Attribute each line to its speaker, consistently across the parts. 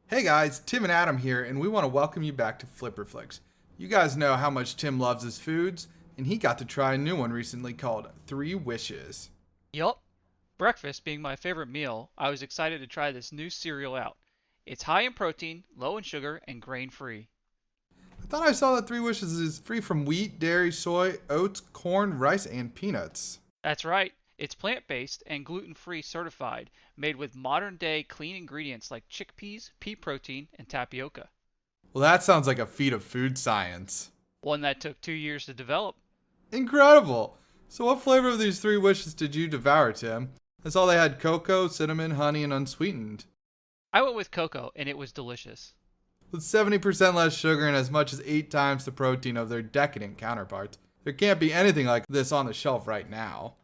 Speaker 1: Hey guys, Tim and Adam here, and we want to welcome you back to Flipperflix. You guys know how much Tim loves his foods, and he got to try a new one recently called 3 Wishes.
Speaker 2: Yup. Breakfast being my favorite meal, I was excited to try this new cereal out. It's high in protein, low in sugar, and grain-free.
Speaker 1: I thought I saw that 3 Wishes is free from wheat, dairy, soy, oats, corn, rice, and peanuts.
Speaker 2: That's right. It's plant-based and gluten-free certified, made with modern-day clean ingredients like chickpeas, pea protein, and tapioca.
Speaker 1: Well, that sounds like a feat of food science.
Speaker 2: One that took 2 years to develop.
Speaker 1: Incredible! So what flavor of these 3 Wishes did you devour, Tim? I saw they had cocoa, cinnamon, honey, and unsweetened.
Speaker 2: I went with cocoa, and it was delicious.
Speaker 1: With 70% less sugar and as much as 8 times the protein of their decadent counterparts, there can't be anything like this on the shelf right now.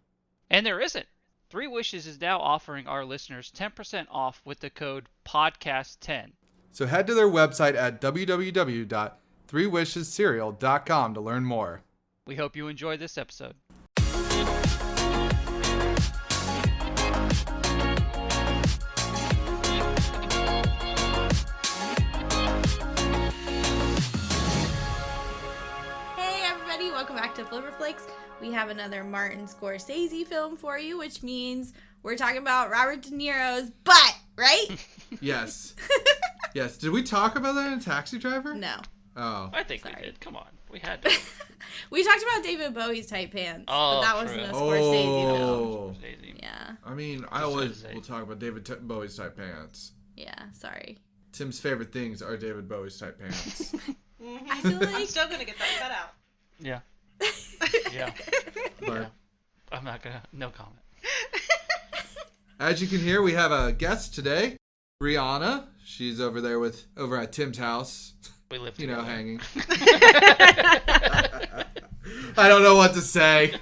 Speaker 2: And there isn't. 3 Wishes is now offering our listeners 10% off with the code PODCAST10.
Speaker 1: So head to their website at www.3wishescereal.com to learn more.
Speaker 2: We hope you enjoy this episode.
Speaker 3: Welcome back to Flipperflix. We have another Martin Scorsese film for you, which means we're talking about Robert De Niro's butt, right?
Speaker 1: Yes. Yes. Did we talk about that in Taxi Driver?
Speaker 3: No.
Speaker 1: Oh.
Speaker 2: I think
Speaker 3: Sorry.
Speaker 2: we did. Come on. We had to.
Speaker 3: We talked about David Bowie's tight pants,
Speaker 2: Oh,
Speaker 3: but that
Speaker 2: true.
Speaker 3: wasn't a Scorsese film.
Speaker 2: Scorsese.
Speaker 3: Yeah.
Speaker 1: I mean, I always will talk about David Bowie's tight pants.
Speaker 3: Yeah, sorry.
Speaker 1: Tim's favorite things are David Bowie's tight pants.
Speaker 3: I feel like...
Speaker 4: I'm still going to get that cut out.
Speaker 2: Yeah. Yeah.
Speaker 1: But
Speaker 2: Yeah. I'm not gonna. No comment.
Speaker 1: as you can hear, we have a guest today, Brianna. She's over at Tim's house.
Speaker 2: We live
Speaker 1: You
Speaker 2: together.
Speaker 1: know, hanging. I don't know what to say.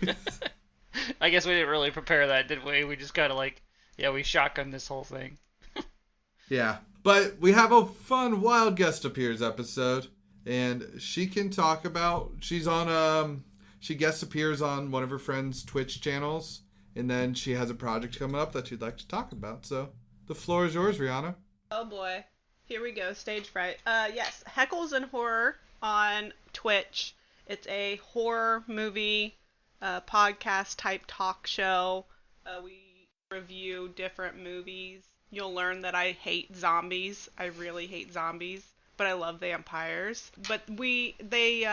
Speaker 2: I guess we didn't really prepare that, did we? We just kind of we shotgunned this whole thing.
Speaker 1: Yeah. But we have a fun Wild Guest Appears episode. And she can talk about, she guest appears on one of her friend's Twitch channels. And then she has a project coming up that she'd like to talk about. So the floor is yours, Rihanna.
Speaker 4: Oh boy. Here we go. Stage fright. Yes. Heckles and Horror on Twitch. It's a horror movie podcast type talk show. We review different movies. You'll learn that I hate zombies. I really hate zombies. But I love vampires. But they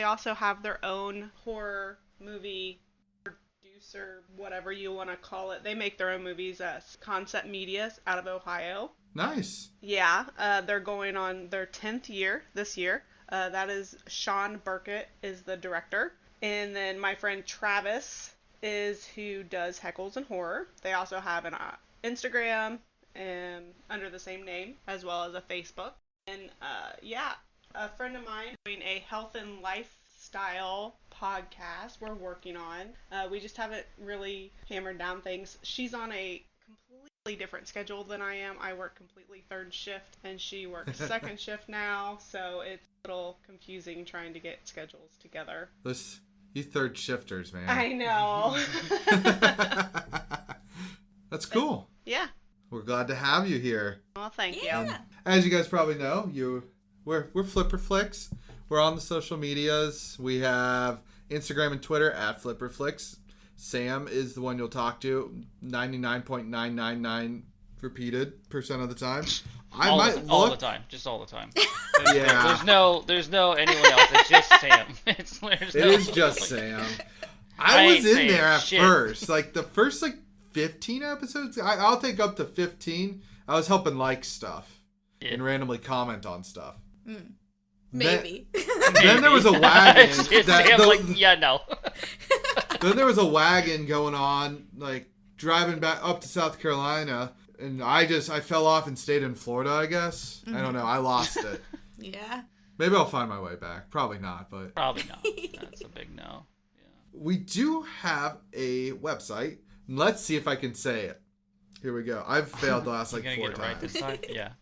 Speaker 4: also have their own horror movie producer, whatever you want to call it. They make their own movies. Concept Media out of Ohio.
Speaker 1: Nice.
Speaker 4: Yeah, they're going on their 10th year this year. That is Sean Burkett is the director, and then my friend Travis is who does Heckles and Horror. They also have an Instagram and under the same name as well as a Facebook. And a friend of mine doing a health and lifestyle podcast we're working on. We just haven't really hammered down things. She's on a completely different schedule than I am. I work completely third shift and she works second shift now, so it's a little confusing trying to get schedules together.
Speaker 1: You third shifters, man.
Speaker 4: I know.
Speaker 1: That's cool.
Speaker 4: Yeah.
Speaker 1: We're glad to have you here.
Speaker 4: Well, thank you.
Speaker 1: As you guys probably know, we're Flipperflix. We're on the social medias. We have Instagram and Twitter at Flipperflix. Sam is the one you'll talk to 99.999 repeated % of the time.
Speaker 2: All the time. Just all the time.
Speaker 1: Yeah.
Speaker 2: There's no anyone else. It's just Sam.
Speaker 1: It is just Sam. I was in there at first. Like the first 15 episodes. I'll take up to 15. I was helping like stuff and randomly comment on stuff.
Speaker 3: Maybe.
Speaker 1: Then there was a wagon.
Speaker 2: No.
Speaker 1: Then there was a wagon going on, driving back up to South Carolina, and I fell off and stayed in Florida, I guess. I don't know. I lost it.
Speaker 3: Yeah.
Speaker 1: Maybe I'll find my way back. Probably not, but...
Speaker 2: Probably not. That's a big no. Yeah.
Speaker 1: We do have a website. Let's see if I can say it. Here we go. I've failed the last 4 times.
Speaker 2: Right this time? Yeah.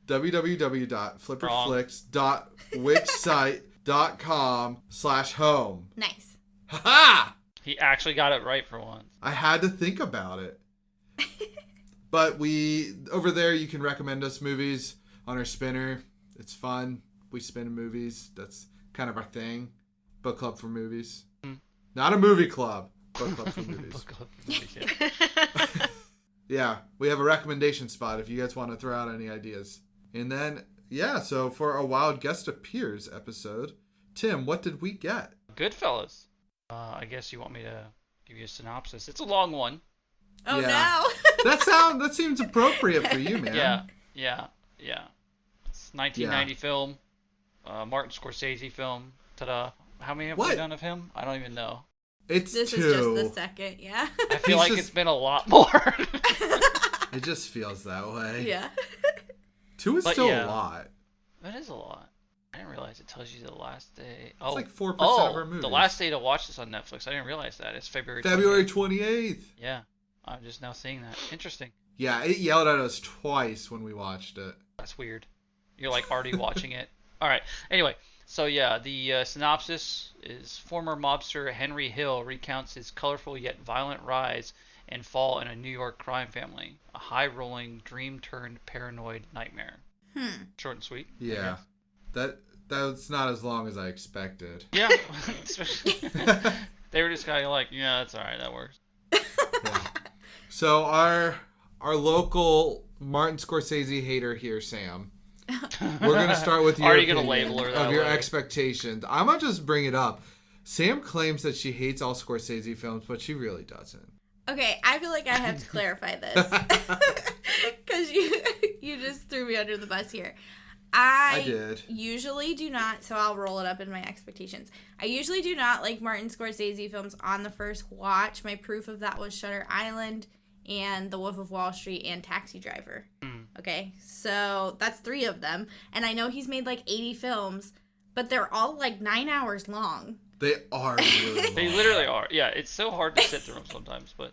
Speaker 1: www.flipperflix.wixsite.com/home.
Speaker 3: Nice.
Speaker 1: Ha-ha!
Speaker 2: He actually got it right for once.
Speaker 1: I had to think about it. But over there you can recommend us movies. on our spinner. It's fun. We spin movies. That's kind of our thing. Book club for movies. Not a movie club. Book club for movies.
Speaker 2: Book club for movies, yeah.
Speaker 1: Yeah, we have a recommendation spot if you guys want to throw out any ideas. And then, yeah, so for our Wild Guest Appears episode, Tim, what did we get?
Speaker 2: Goodfellas. I guess you want me to give you a synopsis. It's a long one.
Speaker 3: Oh,
Speaker 1: Yeah.
Speaker 3: no.
Speaker 1: That seems appropriate for you, man.
Speaker 2: Yeah. It's 1990 film. Martin Scorsese film. Ta-da. How many have we done of him? I don't even know.
Speaker 1: It's
Speaker 3: This
Speaker 1: 2.
Speaker 3: is just the second, yeah.
Speaker 2: I feel like it's been a lot more.
Speaker 1: It just feels that way.
Speaker 3: Yeah.
Speaker 1: 2 is still a lot.
Speaker 2: That is a lot. I didn't realize it tells you the last day.
Speaker 1: It's like 4% of our movies.
Speaker 2: The last day to watch this on Netflix. I didn't realize that. It's February
Speaker 1: 28th.
Speaker 2: Yeah. I'm just now seeing that. Interesting.
Speaker 1: Yeah, it yelled at us twice when we watched it.
Speaker 2: That's weird. You're like already watching it. All right. Anyway, so yeah, the synopsis is former mobster Henry Hill recounts his colorful yet violent rise and fall in a New York crime family. A high-rolling, dream-turned, paranoid nightmare. Short and sweet.
Speaker 1: Yeah. That's not as long as I expected.
Speaker 2: Yeah. They were just kind of like, yeah, that's all right. That works.
Speaker 1: Yeah. So our local Martin Scorsese hater here, Sam. We're gonna start with your
Speaker 2: Are you gonna label her that
Speaker 1: of your
Speaker 2: way?
Speaker 1: expectations. I'm gonna just bring it up. Sam claims that she hates all Scorsese films, but she really doesn't.
Speaker 3: Okay, I feel like I have to clarify this. Because you just threw me under the bus here. I
Speaker 1: did.
Speaker 3: Usually do not, so I'll roll it up in my expectations. I usually do not like Martin Scorsese films on the first watch. My proof of that was Shutter Island and The Wolf of Wall Street and Taxi Driver. Okay, so that's 3 of them. And I know he's made like 80 films, but they're all like 9 hours long.
Speaker 1: They are really long.
Speaker 2: They literally are. Yeah, it's so hard to sit through them sometimes, but...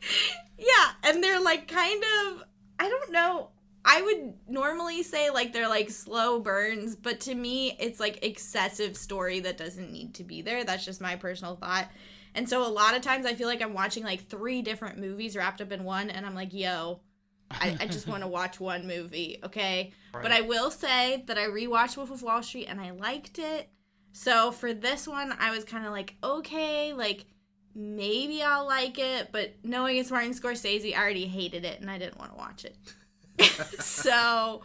Speaker 3: Yeah, and they're like kind of, I don't know. I would normally say like they're like slow burns, but to me it's like excessive story that doesn't need to be there. That's just my personal thought. And so a lot of times I feel like I'm watching like 3 different movies wrapped up in one, and I'm like, yo, I just want to watch one movie, okay? Right. But I will say that I rewatched Wolf of Wall Street and I liked it. So for this one, I was kind of like, okay, like maybe I'll like it, but knowing it's Martin Scorsese, I already hated it and I didn't want to watch it. So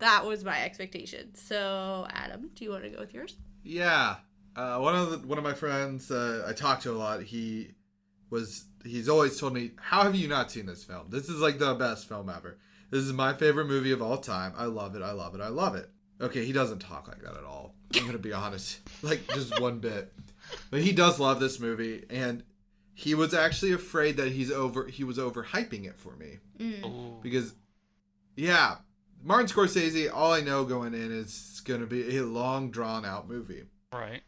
Speaker 3: that was my expectation. So Adam, do you want to go with yours?
Speaker 1: Yeah. One of my friends I talk to a lot, he's always told me, how have you not seen this film? This is like the best film ever. This is my favorite movie of all time. I love it. I love it. I love it. Okay, he doesn't talk like that at all. I'm going to be honest. Like, just one bit. But he does love this movie, and he was actually afraid that he was overhyping it for me. Because, yeah, Martin Scorsese, all I know going in is going to be a long, drawn-out movie.
Speaker 2: Right.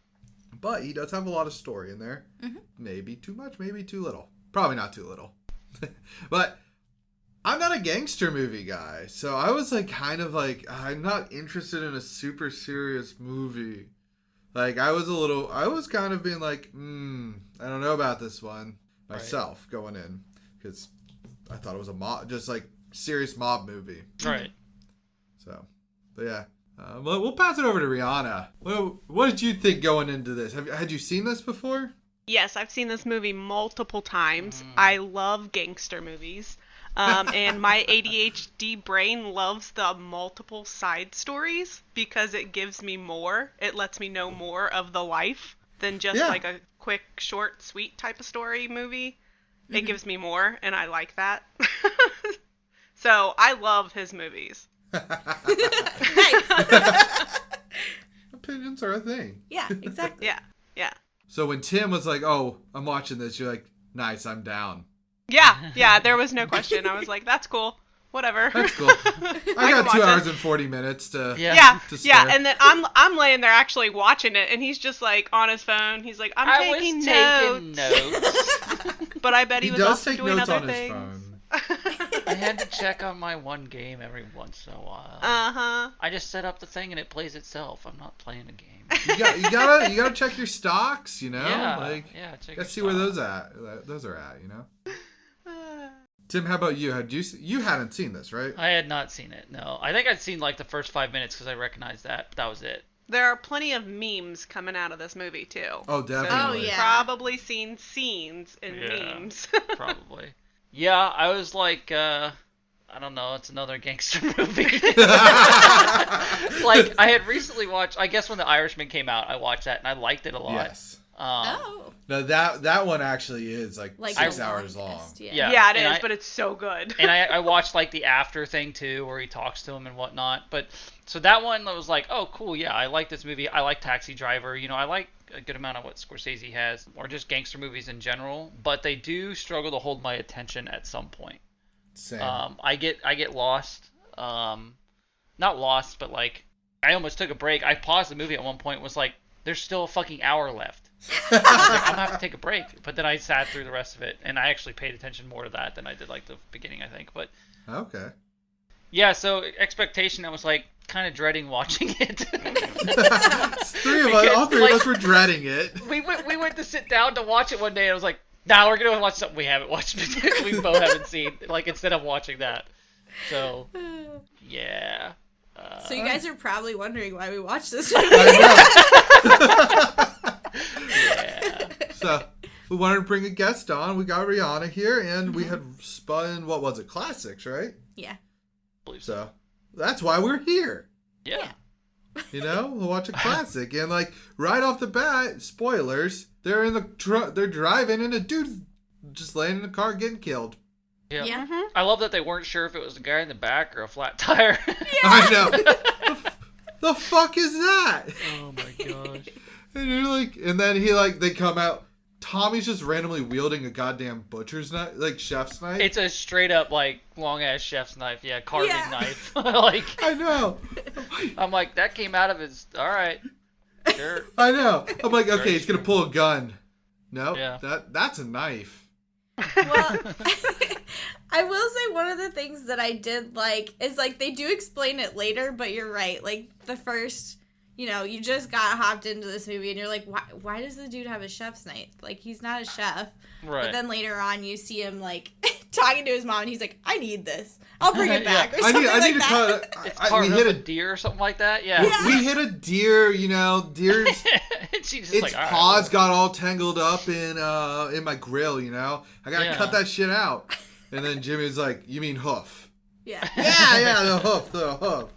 Speaker 1: But he does have a lot of story in there. Mm-hmm. Maybe too much, maybe too little. Probably not too little. But I'm not a gangster movie guy. So I was like, kind of like, I'm not interested in a super serious movie. Like, I was kind of being like, I don't know about this one myself going in. Because I thought it was a just like serious mob movie.
Speaker 2: Right.
Speaker 1: So, but yeah. We'll pass it over to Rihanna. What did you think going into this? Had you seen this before?
Speaker 4: Yes, I've seen this movie multiple times. I love gangster movies. And my ADHD brain loves the multiple side stories because it gives me more. It lets me know more of the life than just like a quick, short, sweet type of story movie. Mm-hmm. It gives me more, and I like that. So I love his movies.
Speaker 1: Opinions are a thing.
Speaker 3: Yeah, exactly.
Speaker 4: Yeah.
Speaker 1: So when Tim was like, "Oh, I'm watching this," you're like, "Nice, I'm down."
Speaker 4: Yeah. There was no question. I was like, "That's cool. Whatever."
Speaker 1: That's cool. I got 2 hours and 40 minutes to
Speaker 4: Yeah. And then I'm laying there actually watching it, and he's just like on his phone. He's like, "I'm taking notes." But I bet he was also doing other things.
Speaker 1: Phone.
Speaker 2: I had to check on my one game every once in a while. I just set up the thing and it plays itself. I'm not playing a game.
Speaker 1: You gotta check your stocks, you know?
Speaker 2: Yeah,
Speaker 1: like,
Speaker 2: check
Speaker 1: gotta see where those are at, you know? Tim, how about you? You hadn't seen this, right?
Speaker 2: I had not seen it. No, I think I'd seen like the first 5 minutes because I recognized that. But that was it.
Speaker 4: There are plenty of memes coming out of this movie too.
Speaker 1: Oh,
Speaker 4: So
Speaker 1: definitely.
Speaker 4: you've
Speaker 3: yeah.
Speaker 4: probably seen scenes in
Speaker 2: Yeah.
Speaker 4: memes.
Speaker 2: Probably. Yeah, I was like, I don't know, it's another gangster movie. Like, I had recently watched, I guess when The Irishman came out, I watched that and I liked it a lot.
Speaker 1: Yes.
Speaker 3: Oh.
Speaker 1: No, that one actually is like
Speaker 3: Like
Speaker 1: 6
Speaker 3: the
Speaker 1: hours long.
Speaker 3: longest, Yeah.
Speaker 2: Yeah.
Speaker 4: Yeah, it
Speaker 2: and
Speaker 4: is, but it's so good.
Speaker 2: And I watched like the after thing too, where he talks to him and whatnot. But so that one I was like, oh cool, yeah, I like this movie. I like Taxi Driver. You know, I like a good amount of what Scorsese has, or just gangster movies in general. But they do struggle to hold my attention at some point.
Speaker 1: Same.
Speaker 2: I get lost. Not lost, but like I almost took a break. I paused the movie at one point. And was like, there's still a fucking hour left. I was like, I'm gonna have to take a break. But then I sat through the rest of it, and I actually paid attention more to that than I did like the beginning, I think. But
Speaker 1: Okay.
Speaker 2: yeah, so expectation, I was like kind of dreading watching it.
Speaker 1: All three of us were dreading it.
Speaker 2: we went to sit down to watch it one day, and I was like, nah, we're gonna watch something we haven't watched. We both haven't seen. Like instead of watching that, so yeah.
Speaker 3: So you guys are probably wondering why we watched this
Speaker 1: I know.
Speaker 2: Yeah.
Speaker 1: So we wanted to bring a guest on. We got Rihanna here, and we had spun, what was it, classics, right?
Speaker 3: Yeah.
Speaker 2: Believe so.
Speaker 1: So that's why we're here.
Speaker 2: Yeah.
Speaker 1: You know, we'll watch a classic, and like right off the bat, spoilers. They're in the they're driving, and a dude's just laying in the car getting killed.
Speaker 2: Yeah.
Speaker 3: Yeah.
Speaker 2: I love that they weren't sure if it was the guy in the back or a flat tire.
Speaker 1: I know. The fuck is that?
Speaker 2: Oh my gosh.
Speaker 1: And you're like, and then they come out. Tommy's just randomly wielding a goddamn butcher's knife, like chef's knife.
Speaker 2: It's a straight up like long ass chef's knife, carving
Speaker 3: Yeah.
Speaker 2: knife. Like
Speaker 1: I know.
Speaker 2: I'm like, that came out of his. All right, sure.
Speaker 1: I know. I'm like, okay,
Speaker 2: Very
Speaker 1: he's gonna
Speaker 2: true.
Speaker 1: pull a gun. No,
Speaker 2: Yeah.
Speaker 1: that's a knife.
Speaker 3: Well, I will say one of the things that I did like is like they do explain it later, but you're right. Like the first, you just got hopped into this movie and you're like, why does the dude have a chef's knife? Like he's not a chef.
Speaker 2: Right.
Speaker 3: But then later on you see him like talking to his mom and he's like, I need this. I'll bring it back.
Speaker 2: Yeah.
Speaker 3: Or something
Speaker 1: I need
Speaker 3: like
Speaker 1: to
Speaker 3: that.
Speaker 1: cut.
Speaker 2: It's
Speaker 1: We
Speaker 2: carving
Speaker 1: hit
Speaker 2: up
Speaker 1: a
Speaker 2: a deer or something like that. Yeah.
Speaker 3: Yeah.
Speaker 1: we hit a deer. Deer's
Speaker 2: And she's just
Speaker 1: its
Speaker 2: like, all right,
Speaker 1: paws
Speaker 2: well.
Speaker 1: got all tangled up in my grill. I gotta
Speaker 2: Yeah.
Speaker 1: cut that shit out. And then Jimmy was like, "You mean hoof?"
Speaker 3: Yeah.
Speaker 1: Yeah, the hoof.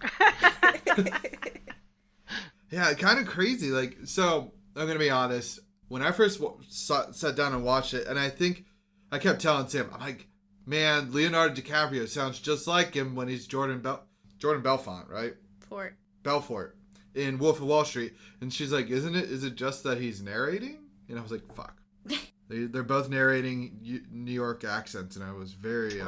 Speaker 1: Yeah, kind of crazy. Like, so I'm gonna be honest. When I first sat down and watched it, and I think I kept telling Sam, I'm like, man, Leonardo DiCaprio sounds just like him when he's Jordan Belfont, right? Belfort in Wolf of Wall Street. And she's like, is it just that he's narrating? And I was like, fuck. They're both narrating New York accents, and I was very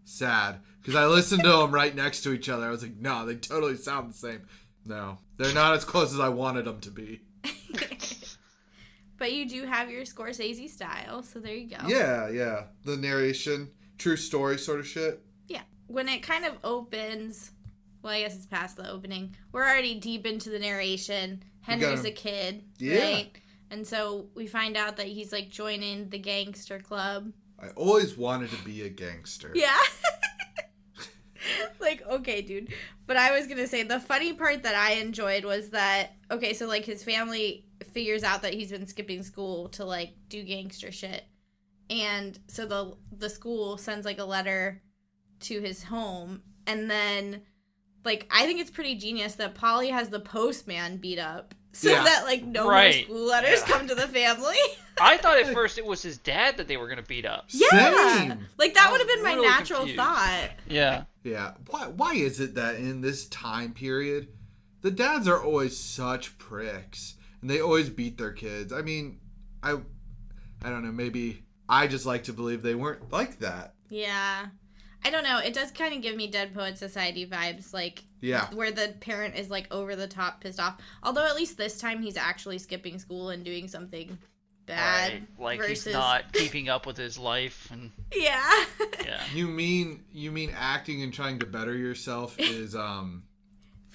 Speaker 1: sad because I listened to them right next to each other. I was like, no, they totally sound the same. No, they're not as close as I wanted them to be.
Speaker 3: But you do have your Scorsese style, so there you go.
Speaker 1: Yeah. The narration, true story sort of shit.
Speaker 3: Yeah. When it kind of opens, well, I guess it's past the opening. We're already deep into the narration. Henry's a kid, right? And so we find out that he's like joining the gangster club.
Speaker 1: I always wanted to be a gangster.
Speaker 3: Yeah. Like, okay, dude. But I was going to say the funny part that I enjoyed was that, okay, so like his family figures out that he's been skipping school to like do gangster shit. And so the school sends like a letter to his home. And then like, I think it's pretty genius that Polly has the postman beat up so that like no more school letters come to the family.
Speaker 2: I thought at first it was his dad that they were gonna beat up.
Speaker 3: Yeah.
Speaker 1: Same.
Speaker 3: Like that
Speaker 2: I
Speaker 3: would have
Speaker 2: was
Speaker 3: been my
Speaker 2: really
Speaker 3: natural
Speaker 2: confused.
Speaker 3: thought.
Speaker 2: Yeah.
Speaker 1: Yeah. Why is it that in this time period, the dads are always such pricks and they always beat their kids? I mean, I don't know, maybe I just like to believe they weren't like that.
Speaker 3: Yeah. I don't know. It does kind of give me Dead Poet Society vibes, like, where the parent is, like, over the top pissed off. Although at least this time he's actually skipping school and doing something bad.
Speaker 2: Right. Like
Speaker 3: versus...
Speaker 2: he's not keeping up with his life and
Speaker 3: Yeah.
Speaker 2: yeah.
Speaker 1: You mean acting and trying to better yourself is
Speaker 3: Frowned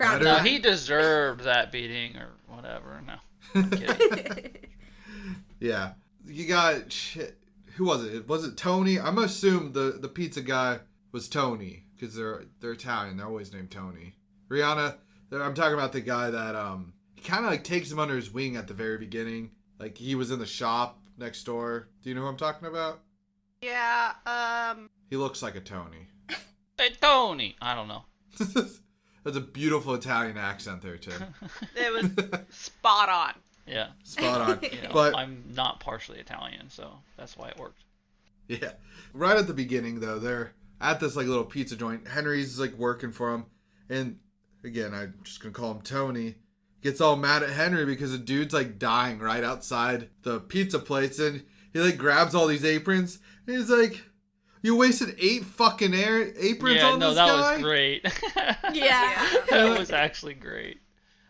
Speaker 2: No,
Speaker 3: on.
Speaker 2: he deserved that beating or whatever. No. I'm kidding.
Speaker 1: Yeah. You got who was it? Was it Tony? I'm gonna assume the pizza guy was Tony because they're Italian. They're always named Tony. Rihanna. I'm talking about the guy that he kind of like takes him under his wing at the very beginning. Like he was in the shop next door. Do you know who I'm talking about?
Speaker 4: Yeah.
Speaker 1: He looks like a Tony.
Speaker 2: Hey, Tony. I don't know.
Speaker 1: That's a beautiful Italian accent there too.
Speaker 4: It was spot on.
Speaker 2: Yeah.
Speaker 1: Spot on.
Speaker 2: You know,
Speaker 1: But
Speaker 2: I'm not partially Italian, so that's why it worked.
Speaker 1: yeah, right at the beginning though, they're at this like little pizza joint. Henry's like working for him, and again, I'm just gonna call him Tony. Gets all mad at Henry because the dude's like dying right outside the pizza place, and he like grabs all these aprons, and he's like, "You wasted 8 fucking aprons on this guy."
Speaker 2: Yeah, no, that was great.
Speaker 3: Yeah.
Speaker 2: That was actually great.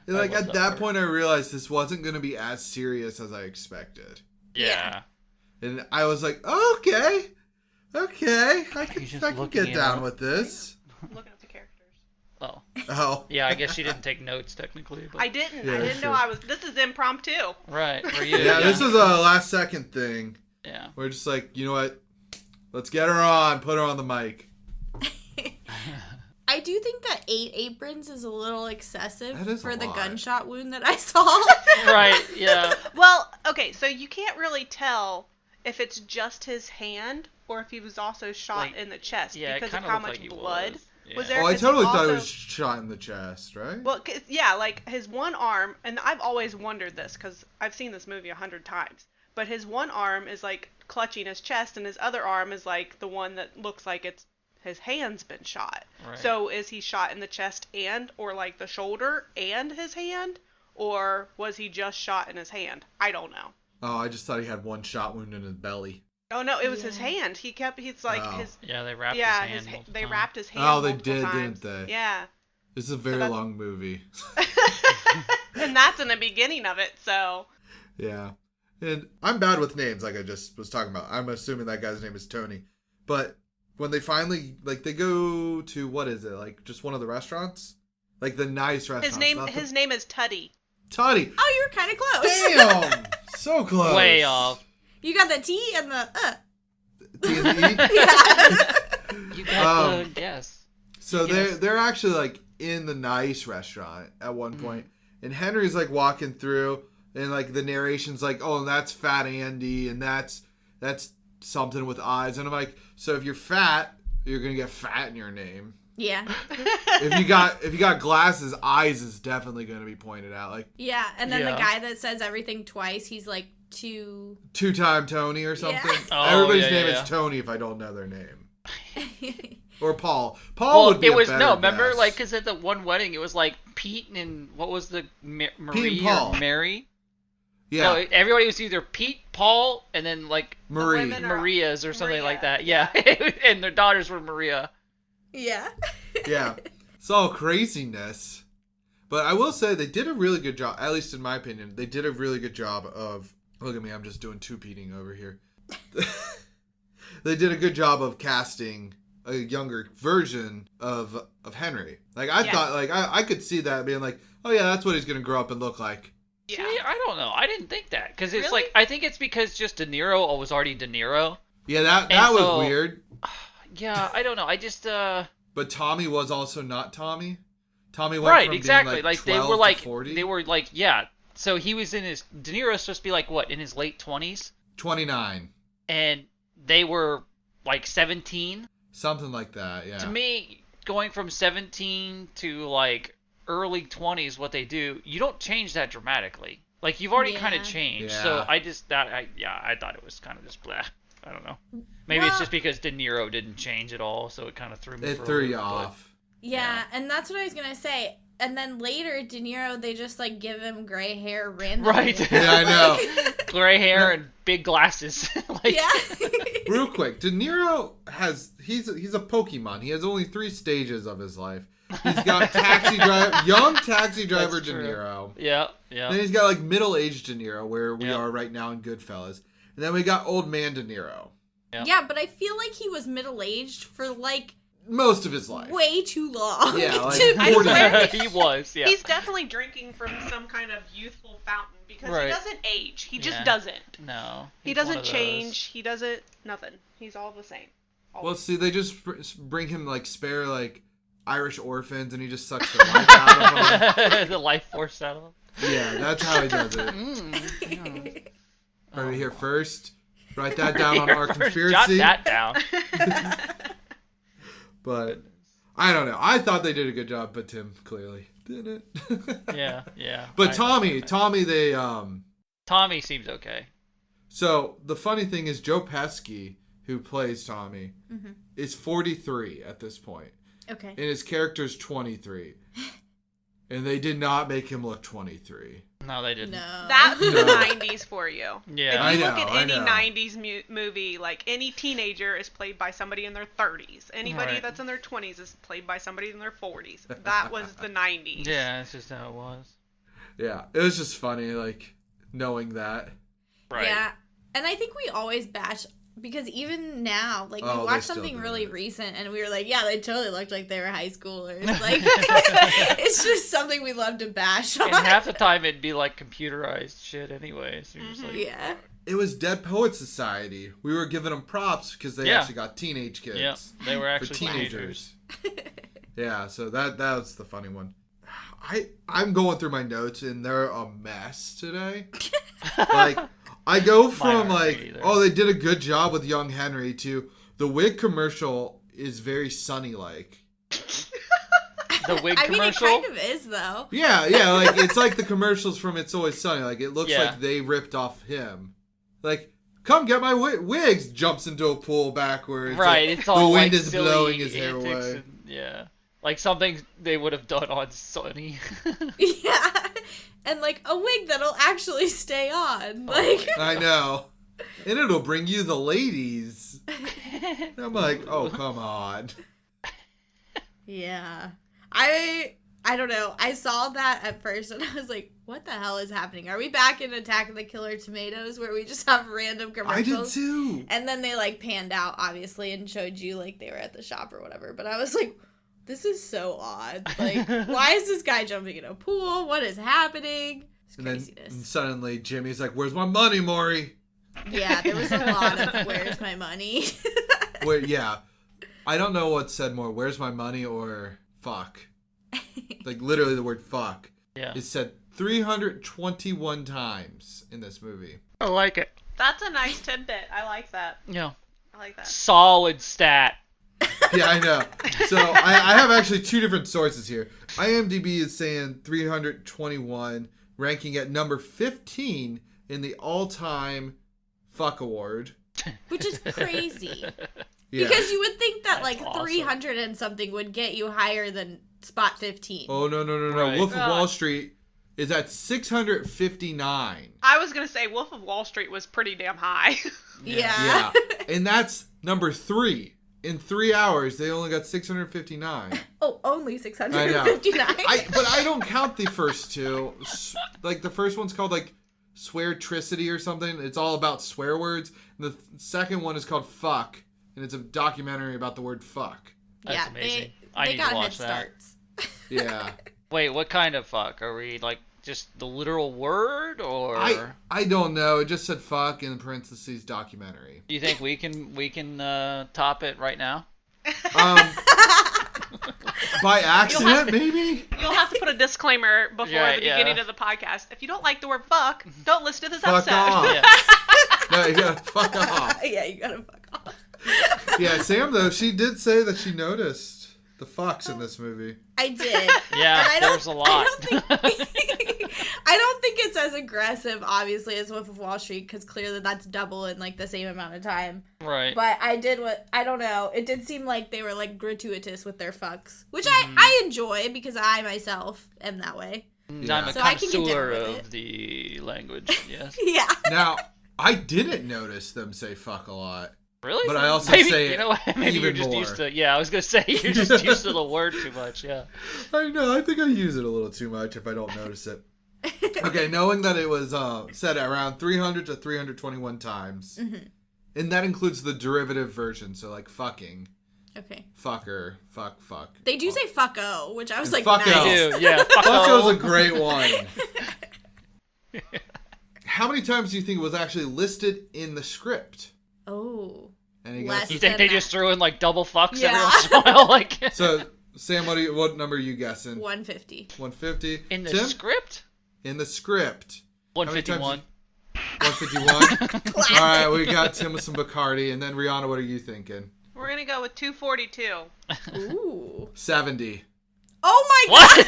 Speaker 1: And like at that
Speaker 2: part.
Speaker 1: point, I realized this wasn't gonna be as serious as I expected,
Speaker 2: Yeah.
Speaker 1: and I was like, "Okay, I
Speaker 2: He's just
Speaker 1: can
Speaker 2: looking
Speaker 1: get
Speaker 2: it
Speaker 1: down
Speaker 2: up.
Speaker 1: with this."
Speaker 4: Looking at the characters.
Speaker 2: Oh.
Speaker 1: Oh,
Speaker 2: Yeah, I guess she didn't take notes technically, but
Speaker 4: I didn't.
Speaker 1: Yeah,
Speaker 4: I didn't know
Speaker 1: sure.
Speaker 4: This is impromptu.
Speaker 2: right. For you.
Speaker 1: yeah, this is a last second thing.
Speaker 2: Yeah.
Speaker 1: We're just like, you know what? Let's get her on. Put her on the mic.
Speaker 3: I do think that 8 aprons is a little excessive
Speaker 1: That is a
Speaker 3: for the
Speaker 1: lot.
Speaker 3: gunshot wound that I saw.
Speaker 2: Right. Yeah.
Speaker 4: Well, okay, so you can't really tell if it's just his hand or if he was also shot
Speaker 2: Like,
Speaker 4: in the chest
Speaker 2: Yeah.
Speaker 4: because
Speaker 2: It kind
Speaker 4: of
Speaker 2: of
Speaker 4: how
Speaker 2: looked
Speaker 4: much
Speaker 2: like he
Speaker 4: blood
Speaker 2: was.
Speaker 4: was
Speaker 2: Yeah.
Speaker 4: there.
Speaker 1: Oh, I
Speaker 4: 'cause he
Speaker 1: totally thought it
Speaker 4: also-
Speaker 1: was shot in the chest, right?
Speaker 4: Well, 'cause, yeah, like his one arm, and I've always wondered this because I've seen this movie 100 times, but his one arm is like clutching his chest, and his other arm is like the one that looks like it's his hand's been shot.
Speaker 2: Right.
Speaker 4: So is he shot in the chest or like the shoulder and his hand, or was he just shot in his hand? I don't know.
Speaker 1: Oh, I just thought he had one shot wound in his belly.
Speaker 4: Oh no, it was his
Speaker 3: Yeah.
Speaker 4: hand. He's like
Speaker 1: Oh.
Speaker 4: his.
Speaker 2: Yeah, they wrapped
Speaker 4: Yeah,
Speaker 2: his hand.
Speaker 4: they
Speaker 2: multiple
Speaker 4: wrapped his hand.
Speaker 1: Oh, they
Speaker 4: multiple
Speaker 1: did,
Speaker 4: times.
Speaker 1: didn't they?
Speaker 4: Yeah.
Speaker 1: This is a very
Speaker 4: that's-
Speaker 1: long movie.
Speaker 4: And that's in the beginning of it, so.
Speaker 1: Yeah. And I'm bad with names, like I just was talking about. I'm assuming that guy's name is Tony. But when they finally, like, they go to, what is it? Like, just one of the restaurants? Like, the nice restaurants.
Speaker 4: His name is Tuddy.
Speaker 1: Tuddy.
Speaker 3: Oh, you were kind of close.
Speaker 1: Damn! So close.
Speaker 2: times. Way off.
Speaker 3: You got the T and the
Speaker 1: T and the E?
Speaker 3: Yeah.
Speaker 2: You got the guess.
Speaker 1: So
Speaker 2: Yes.
Speaker 1: they're actually like in the nice restaurant at one point, and Henry's like walking through, and like the narration's like, "Oh, and that's Fat Andy, and that's something with eyes," and I'm like, "So if you're fat, you're gonna get fat in your name.
Speaker 3: Yeah.
Speaker 1: If you got glasses, eyes is definitely gonna be pointed out. Like
Speaker 3: Yeah. And then
Speaker 2: Yeah.
Speaker 3: the guy that says everything twice, he's like 2.
Speaker 1: 2-time Tony or something.
Speaker 3: Yeah.
Speaker 2: Oh,
Speaker 1: Everybody's
Speaker 2: yeah,
Speaker 1: name
Speaker 2: yeah,
Speaker 1: is
Speaker 2: yeah.
Speaker 1: Tony if I don't know their name, or Paul. Paul would be
Speaker 2: it
Speaker 1: a
Speaker 2: was
Speaker 1: better
Speaker 2: remember
Speaker 1: guess.
Speaker 2: like because at the one wedding it was like Pete and what was the Marie
Speaker 1: Paul.
Speaker 2: or Mary?
Speaker 1: Yeah,
Speaker 2: No, everybody was either Pete, Paul, and then like
Speaker 1: Marie.
Speaker 4: women-
Speaker 2: Maria's or something
Speaker 4: Maria,
Speaker 2: like that. Yeah, and their daughters were Maria.
Speaker 3: Yeah.
Speaker 1: Yeah, it's all craziness. But I will say they did a really good job, at least in my opinion. They did a really good job of. Look at me, I'm just doing two-peating over here. They did a good job of casting a younger version of Henry. Like I
Speaker 4: Yeah.
Speaker 1: thought, like I could see that being like, oh yeah, that's what he's gonna grow up and look like.
Speaker 2: See,
Speaker 4: Yeah.
Speaker 2: I don't know. I didn't think that because it's
Speaker 4: Really?
Speaker 2: like I think it's because just De Niro was already De Niro.
Speaker 1: Yeah, that
Speaker 2: And
Speaker 1: was
Speaker 2: so-
Speaker 1: weird.
Speaker 2: Yeah, I don't know. I just
Speaker 1: But Tommy was also not Tommy. Tommy went
Speaker 2: right,
Speaker 1: from
Speaker 2: exactly.
Speaker 1: being
Speaker 2: Like they
Speaker 1: 12
Speaker 2: were
Speaker 1: to
Speaker 2: like
Speaker 1: 40.
Speaker 2: they were like yeah. So he was in his De Niro's supposed to be like what in his late 20s,
Speaker 1: 29,
Speaker 2: and they were like 17.
Speaker 1: something like that. Yeah.
Speaker 2: To me, going from 17 to like early 20s, what they do, you don't change that dramatically. Like you've already kind
Speaker 3: Yeah.
Speaker 2: of changed.
Speaker 1: Yeah.
Speaker 2: So I thought it was kind of just blah. I don't know. Maybe it's
Speaker 3: Well-
Speaker 2: just because De Niro didn't change at all, so it kind of threw me.
Speaker 1: It
Speaker 2: for a
Speaker 1: threw
Speaker 2: loop,
Speaker 1: you
Speaker 2: but-
Speaker 1: off.
Speaker 3: Yeah, and that's what I was gonna say. And then later, De Niro, they just like give him gray hair randomly.
Speaker 2: Right.
Speaker 1: Yeah, I know.
Speaker 2: Gray hair and big glasses. Like,
Speaker 3: Yeah.
Speaker 1: Real quick, De Niro he's a Pokemon. He has only 3 stages of his life. He's got young taxi driver
Speaker 2: That's
Speaker 1: De
Speaker 2: true.
Speaker 1: Niro.
Speaker 2: Yeah, yeah.
Speaker 1: Then he's got like middle-aged De Niro, where we
Speaker 2: Yeah.
Speaker 1: are right now in Goodfellas. And then we got old man De Niro.
Speaker 2: Yeah.
Speaker 3: Yeah, but I feel like he was middle aged for like
Speaker 1: most of his life.
Speaker 3: way too long.
Speaker 1: Yeah, like
Speaker 3: to be
Speaker 1: 40
Speaker 3: wearing-
Speaker 2: He was, yeah.
Speaker 4: He's definitely drinking from some kind of youthful fountain because
Speaker 2: Right.
Speaker 4: he doesn't age. He just
Speaker 2: Yeah.
Speaker 4: doesn't.
Speaker 2: No.
Speaker 4: He
Speaker 2: he's one
Speaker 4: doesn't
Speaker 2: of those.
Speaker 4: change. He doesn't nothing. He's all the same.
Speaker 1: Well, see, they just bring him like spare like Irish orphans, and he just sucks the life out of them.
Speaker 2: The life force out of him.
Speaker 1: Yeah, that's how he does it.
Speaker 2: Mm.
Speaker 1: Heard it here first. Write that down on our
Speaker 2: Jot
Speaker 1: conspiracy.
Speaker 2: that down.
Speaker 1: But I don't know. I thought they did a good job, but Tim clearly didn't.
Speaker 2: Yeah, yeah.
Speaker 1: But Tommy, they
Speaker 2: Tommy seems okay.
Speaker 1: So the funny thing is, Joe Pesci, who plays Tommy, is 43 at this point,
Speaker 3: Okay.
Speaker 1: and his character's 23, and they did not make him look 23.
Speaker 2: No, they didn't.
Speaker 3: No.
Speaker 4: That's the
Speaker 1: No.
Speaker 4: 90s for you.
Speaker 2: Yeah.
Speaker 4: If
Speaker 1: I
Speaker 4: you
Speaker 1: know,
Speaker 4: look at
Speaker 1: I
Speaker 4: any
Speaker 1: know.
Speaker 4: 90s movie, like any teenager is played by somebody in their 30s. Anybody
Speaker 2: Right.
Speaker 4: that's in their 20s is played by somebody in their 40s. That was the 90s.
Speaker 2: Yeah, that's just how it was.
Speaker 1: Yeah, it was just funny, like knowing that.
Speaker 2: Right.
Speaker 3: Yeah. And I think we always bash because even now, like
Speaker 1: Oh,
Speaker 3: we
Speaker 1: they
Speaker 3: watched
Speaker 1: still
Speaker 3: something
Speaker 1: do
Speaker 3: really
Speaker 1: it.
Speaker 3: recent and we were like, yeah, they totally looked like they were high schoolers. Like it's just something we love to bash on.
Speaker 2: And half the time it'd be like computerized shit anyway. So you're just like,
Speaker 3: Yeah.
Speaker 1: It was Dead Poet Society. We were giving them props because they
Speaker 2: Yeah.
Speaker 1: actually got teenage kids.
Speaker 2: yeah, they were
Speaker 1: For
Speaker 2: actually
Speaker 1: teenagers. Yeah, so that was the funny one. I'm going through my notes and they're a mess today. Like I go from
Speaker 2: Mine aren't
Speaker 1: like,
Speaker 2: either.
Speaker 1: oh, they did a good job with young Henry to the wig commercial is very Sunny like.
Speaker 2: The wig
Speaker 3: I mean, it
Speaker 2: commercial.
Speaker 3: kind of is though.
Speaker 1: Yeah, like it's like the commercials from It's Always Sunny. Like it looks
Speaker 2: Yeah.
Speaker 1: like they ripped off him. Like, come get my wigs! Jumps into a pool backwards.
Speaker 2: Right,
Speaker 1: Like,
Speaker 2: it's all
Speaker 1: the wind
Speaker 2: like
Speaker 1: is
Speaker 2: silly
Speaker 1: blowing his hair
Speaker 2: antics
Speaker 1: away.
Speaker 2: and- yeah, like something they would have done on Sunny.
Speaker 3: Yeah. And like a wig that'll actually stay on.
Speaker 2: Oh
Speaker 3: Like
Speaker 1: I know. And it'll bring you the ladies. And I'm like, oh, come on.
Speaker 3: yeah. I don't know. I saw that at first and I was like, what the hell is happening? Are we back in Attack of the Killer Tomatoes where we just have random
Speaker 1: I
Speaker 3: commercials?
Speaker 1: did too.
Speaker 3: And then they like panned out obviously and showed you like they were at the shop or whatever. But I was like, this is so odd. Like, why is this guy jumping in a pool? What is happening? It's
Speaker 1: And then
Speaker 3: craziness.
Speaker 1: suddenly Jimmy's like, where's my money, Maury?
Speaker 3: Yeah, there was a lot of where's my money?
Speaker 1: Wait, yeah. I don't know what said more, where's my money or fuck. Like literally the word fuck.
Speaker 2: Yeah,
Speaker 1: It said 321 times in this movie.
Speaker 2: I like it.
Speaker 4: That's a nice tidbit. I like that.
Speaker 2: Yeah,
Speaker 4: I like that.
Speaker 2: solid stat.
Speaker 1: Yeah, I know. So I have actually two different sources here. IMDb is saying 321, ranking at number 15 in the all-time fuck award.
Speaker 3: Which is crazy.
Speaker 1: Yeah.
Speaker 3: Because you would think that
Speaker 2: That's
Speaker 3: like
Speaker 2: awesome.
Speaker 3: 300 and something would get you higher than spot 15.
Speaker 1: Oh, no.
Speaker 2: Right.
Speaker 1: Wolf of Wall Street is at 659.
Speaker 4: I was gonna say Wolf of Wall Street was pretty damn high.
Speaker 3: Yeah.
Speaker 1: Yeah. And that's number 3. In 3 hours, they only got 659.
Speaker 3: Oh, only
Speaker 1: I
Speaker 3: 659.
Speaker 1: know. But I don't count the first two. Like, the first one's called, like, Sweartricity or something. It's all about swear words. And the second one is called Fuck. And it's a documentary about the word fuck.
Speaker 2: That's
Speaker 3: Yeah,
Speaker 2: amazing.
Speaker 3: they
Speaker 2: I need
Speaker 3: got
Speaker 2: to
Speaker 3: head
Speaker 2: watch that.
Speaker 3: starts.
Speaker 1: Yeah.
Speaker 2: Wait, what kind of fuck? Are we like just the literal word, or
Speaker 1: I don't know. It just said fuck in parentheses documentary.
Speaker 2: do you think we can top it right now?
Speaker 1: By accident, maybe?
Speaker 4: You'll have to put a disclaimer before
Speaker 2: Right,
Speaker 4: the
Speaker 2: yeah.
Speaker 4: beginning of the podcast. If you don't like the word fuck, don't listen to this
Speaker 1: Fuck
Speaker 4: episode.
Speaker 1: off.
Speaker 2: Yeah.
Speaker 1: No, you gotta fuck off.
Speaker 3: Yeah, you gotta fuck off.
Speaker 1: Yeah, Sam, though, she did say that she noticed the fucks in this movie.
Speaker 3: I did.
Speaker 2: Yeah,
Speaker 3: And I don't-
Speaker 2: there's a lot.
Speaker 3: I don't think it's as aggressive, obviously, as Wolf of Wall Street, because clearly that's double in like the same amount of time.
Speaker 2: Right.
Speaker 3: But I don't know. It did seem like they were like gratuitous with their fucks, which
Speaker 2: Mm-hmm.
Speaker 3: I enjoy because I myself am that way.
Speaker 1: Yeah.
Speaker 2: I'm a
Speaker 3: So I can get down
Speaker 2: connoisseur
Speaker 3: with
Speaker 2: of
Speaker 3: it.
Speaker 2: the language. Yes.
Speaker 3: Yeah.
Speaker 1: Now, I didn't notice them say fuck a lot.
Speaker 2: Really?
Speaker 1: But I also
Speaker 2: maybe,
Speaker 1: say
Speaker 2: you know what? Maybe you're
Speaker 1: even
Speaker 2: just
Speaker 1: more.
Speaker 2: used to. Yeah, I was gonna say you're just used to the word too much. Yeah.
Speaker 1: I know, I think I use it a little too much if I don't notice it. Okay, knowing that it was said around 300 to 321 times,
Speaker 3: Mm-hmm.
Speaker 1: and that includes the derivative version, so like fucking,
Speaker 3: Okay.
Speaker 1: Fucker. Fuck.
Speaker 3: They do say fucko, which I was like,
Speaker 1: Fucko.
Speaker 3: nice.
Speaker 2: They do, yeah.
Speaker 1: Fucko's a great one. How many times do you think it was actually listed in the script?
Speaker 3: Oh.
Speaker 1: Any
Speaker 3: Less.
Speaker 1: guesses?
Speaker 2: You think they just threw in like double fucks every
Speaker 3: Yeah.
Speaker 2: once in a while? Like
Speaker 1: So, Sam, what number are you guessing?
Speaker 3: 150.
Speaker 1: 150.
Speaker 2: in the
Speaker 1: Tim?
Speaker 2: script?
Speaker 1: In the script.
Speaker 2: 151.
Speaker 1: 151. All right, we got Tim with some Bacardi, and then Rihanna, what are you thinking?
Speaker 4: We're gonna go with 242.
Speaker 3: Ooh.
Speaker 1: 70.
Speaker 3: Oh my god!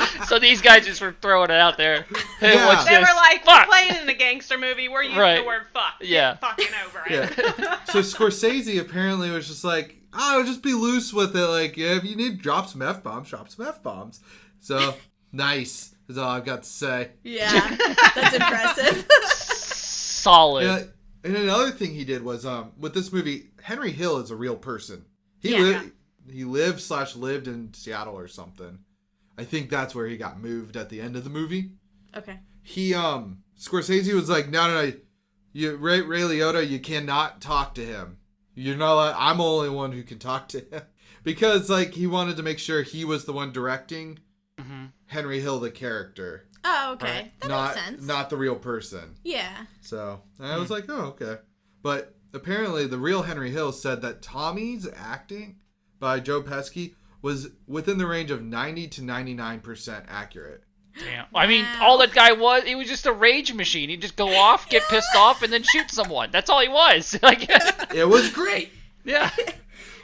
Speaker 2: What? So these guys just were throwing it out there. Hey,
Speaker 1: Yeah.
Speaker 2: what's
Speaker 4: They
Speaker 2: this?
Speaker 4: were like,
Speaker 2: Fuck.
Speaker 4: we're playing in a gangster movie. We're using
Speaker 2: Right.
Speaker 4: the word fuck.
Speaker 2: Yeah.
Speaker 4: Get fucking over it.
Speaker 1: Yeah. So Scorsese apparently was just like, oh, just be loose with it. Like, yeah, if you need to drop some F-bombs, drop some F-bombs. So, nice is all I've got to say.
Speaker 3: Yeah, that's impressive.
Speaker 2: Solid.
Speaker 1: Yeah, and another thing he did was, with this movie, Henry Hill is a real person. He
Speaker 3: Yeah.
Speaker 1: lived in Seattle or something. I think that's where he got moved at the end of the movie.
Speaker 3: Okay.
Speaker 1: Scorsese was like, no, Ray Liotta, you cannot talk to him. You're not allowed, I'm the only one who can talk to him. Because, like, he wanted to make sure he was the one directing Henry Hill, the character.
Speaker 3: Oh, okay.
Speaker 2: Right.
Speaker 3: That
Speaker 1: not,
Speaker 3: makes sense.
Speaker 1: Not the real person.
Speaker 3: Yeah.
Speaker 1: So, I was like, oh, okay. But apparently, the real Henry Hill said that Tommy's acting by Joe Pesci was within the range of 90 to 99% accurate.
Speaker 2: Damn. I mean,
Speaker 3: Wow.
Speaker 2: all that guy was, he was just a rage machine. He'd just go off, get pissed off, and then shoot someone. That's all he was. Like,
Speaker 1: It was great.
Speaker 2: yeah.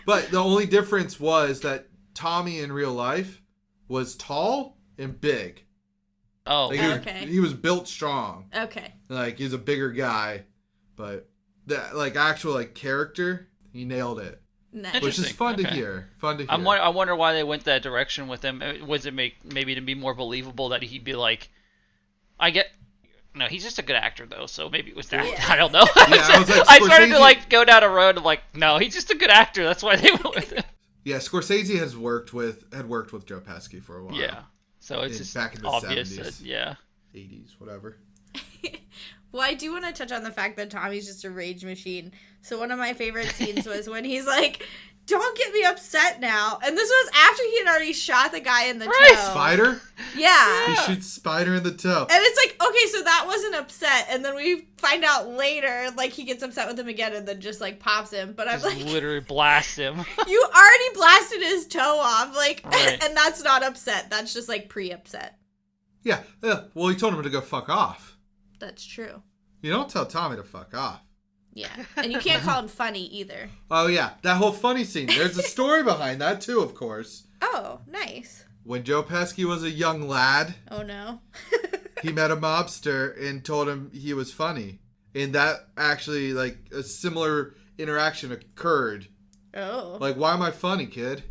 Speaker 1: But the only difference was that Tommy in real life was tall and big.
Speaker 2: Oh,
Speaker 1: Like,
Speaker 3: Okay.
Speaker 1: he was built strong.
Speaker 3: Okay.
Speaker 1: Like, he's a bigger guy. But, that like, actual, like, character, he nailed it.
Speaker 3: Nice.
Speaker 1: Which is
Speaker 2: Interesting.
Speaker 1: fun to
Speaker 2: Okay.
Speaker 1: hear. Fun to hear.
Speaker 2: I wonder why they went that direction with him. Was it maybe to be more believable that he'd be like, no, he's just a good actor though, so maybe it was that.
Speaker 3: Yeah.
Speaker 2: I don't know.
Speaker 1: I was like,
Speaker 2: I started to
Speaker 1: Scorsese-
Speaker 2: like go down a road of like, no, he's just a good actor. That's why they went with him.
Speaker 1: Yeah, Scorsese had worked with Joe Pesci for a while.
Speaker 2: Yeah. So it's just
Speaker 1: back in the
Speaker 2: obvious
Speaker 1: 70s.
Speaker 2: that, yeah.
Speaker 1: 80s, whatever.
Speaker 3: Well, I do want to touch on the fact that Tommy's just a rage machine. So one of my favorite scenes was when he's like, don't get me upset now. And this was after he had already shot the guy in the
Speaker 2: Right.
Speaker 3: toe.
Speaker 1: Spider?
Speaker 3: Yeah.
Speaker 1: He shoots Spider in the toe.
Speaker 3: And it's like, okay, so that wasn't upset. And then we find out later, like, he gets upset with him again and then just, like, pops him. But I'm
Speaker 2: Just
Speaker 3: like,
Speaker 2: literally blast him.
Speaker 3: you already blasted his toe off. Like,
Speaker 2: Right.
Speaker 3: and that's not upset. That's just, like, pre-upset.
Speaker 1: Yeah. Well, he told him to go fuck off.
Speaker 3: That's true.
Speaker 1: You don't tell Tommy to fuck off.
Speaker 3: Yeah. And you can't call him funny either.
Speaker 1: Oh, yeah. That whole funny scene. There's a story behind that, too, of course.
Speaker 3: Oh, nice.
Speaker 1: When Joe Pesci was a young lad,
Speaker 3: Oh, no.
Speaker 1: he met a mobster and told him he was funny. And that actually, like, a similar interaction occurred.
Speaker 3: Oh.
Speaker 1: Like, why am I funny, kid?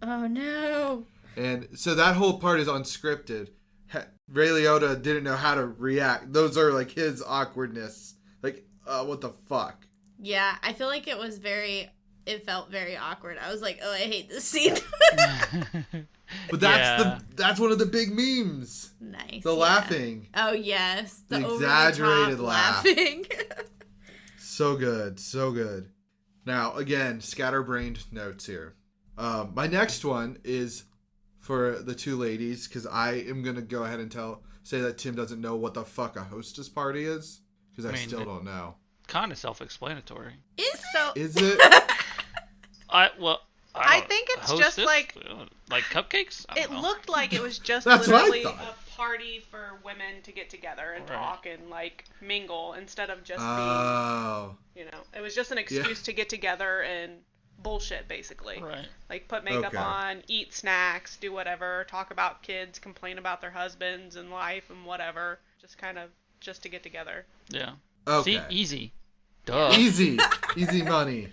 Speaker 3: Oh, no.
Speaker 1: And so that whole part is unscripted. Ray Liotta didn't know how to react. Those are, like, his awkwardness. Like, what the fuck?
Speaker 3: Yeah, I feel like it felt very awkward. I was like, oh, I hate this scene.
Speaker 1: But
Speaker 2: Yeah.
Speaker 1: that's one of the big memes.
Speaker 3: Nice.
Speaker 1: The
Speaker 3: yeah.
Speaker 1: laughing.
Speaker 3: Oh, yes.
Speaker 1: The
Speaker 3: over
Speaker 1: exaggerated
Speaker 3: top
Speaker 1: laugh.
Speaker 3: laughing.
Speaker 1: So good. So good. Now, again, scatterbrained notes here. My next one is for the two ladies, because I am going to go ahead and say that Tim doesn't know what the fuck a hostess party is, because I
Speaker 2: I mean,
Speaker 1: still don't know.
Speaker 2: Kind of self-explanatory.
Speaker 1: Is it?
Speaker 4: I
Speaker 2: don't-
Speaker 4: think it's just
Speaker 2: hostess?
Speaker 4: like-
Speaker 2: like cupcakes. I don't
Speaker 4: It
Speaker 2: know.
Speaker 4: looked like it was just
Speaker 1: That's what I
Speaker 4: literally
Speaker 1: thought.
Speaker 4: a party for women to get together and
Speaker 2: Right.
Speaker 4: talk and like mingle instead of just
Speaker 1: Oh.
Speaker 4: being, it was just an excuse to get together and bullshit basically.
Speaker 2: Right.
Speaker 4: Like put makeup
Speaker 1: Okay.
Speaker 4: on, eat snacks, do whatever, talk about kids, complain about their husbands and life and whatever. Just kind of just to get together.
Speaker 2: Yeah.
Speaker 1: Okay.
Speaker 2: See, easy. Duh.
Speaker 1: Easy. Easy money.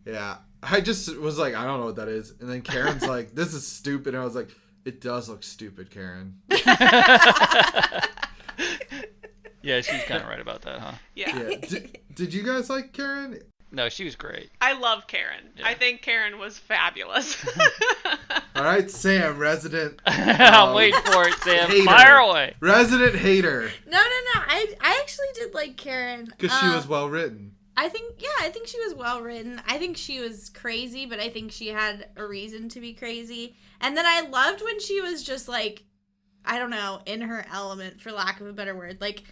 Speaker 1: Yeah. I just was like, I don't know what that is. And then Karen's like, this is stupid. And I was like, it does look stupid, Karen.
Speaker 2: Yeah, she's kind of right about that, huh?
Speaker 4: Yeah.
Speaker 1: Yeah. Did you guys like Karen?
Speaker 2: No, she was great.
Speaker 4: I love Karen.
Speaker 2: Yeah.
Speaker 4: I think Karen was fabulous.
Speaker 1: All right, Sam, resident
Speaker 2: I'm waiting for it, Sam.
Speaker 1: hater.
Speaker 2: Fire away.
Speaker 1: resident hater.
Speaker 3: No. I actually did like Karen.
Speaker 1: Because she was well written.
Speaker 3: I think she was well written. I think she was crazy, but I think she had a reason to be crazy. And then I loved when she was just like, I don't know, in her element, for lack of a better word. Like,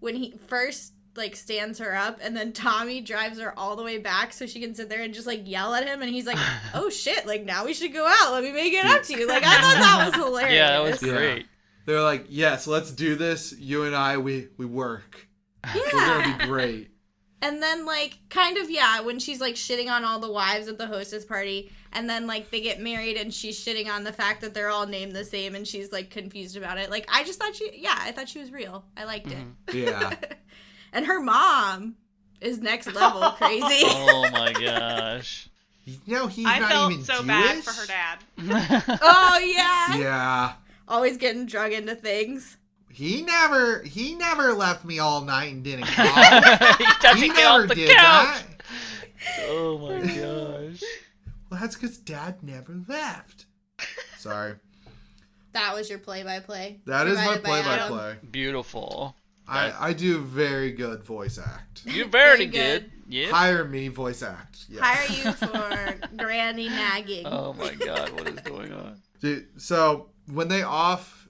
Speaker 3: when he first, like, stands her up, and then Tommy drives her all the way back so she can sit there and just, like, yell at him, and he's like, oh, shit, like, now we should go out. Let me make it up to you. Like, I thought that was hilarious.
Speaker 2: Yeah, that was great.
Speaker 1: They're like, yes, let's do this. You and I, we work.
Speaker 3: Yeah.
Speaker 1: We're going to be great.
Speaker 3: And then, like, kind of, yeah, when she's, like, shitting on all the wives at the hostess party, and then, like, they get married, and she's shitting on the fact that they're all named the same, and she's, like, confused about it. Like, I just thought I thought she was real. I liked it.
Speaker 1: Yeah.
Speaker 3: And her mom is next level crazy.
Speaker 2: Oh, my gosh.
Speaker 1: You know, he's
Speaker 4: I
Speaker 1: not
Speaker 4: felt
Speaker 1: even
Speaker 4: so
Speaker 1: Jewish.
Speaker 4: bad for her dad.
Speaker 3: Oh, yeah.
Speaker 1: Yeah.
Speaker 3: Always getting drug into things.
Speaker 1: He never left me all night and didn't call.
Speaker 2: He doesn't
Speaker 1: He
Speaker 2: get
Speaker 1: never
Speaker 2: off the
Speaker 1: did
Speaker 2: couch.
Speaker 1: that.
Speaker 2: Oh, my gosh.
Speaker 1: Well, that's because Dad never left. Sorry.
Speaker 3: That was your play-by-play.
Speaker 1: That is my
Speaker 3: Provided by Adam.
Speaker 1: play-by-play.
Speaker 2: Beautiful.
Speaker 1: I do very good voice act.
Speaker 2: You're very
Speaker 3: Very good.
Speaker 2: good. Yeah.
Speaker 1: Hire me, voice act. Yes.
Speaker 3: Hire you for granny nagging.
Speaker 2: Oh, my God. What is going on?
Speaker 1: Dude, so when they off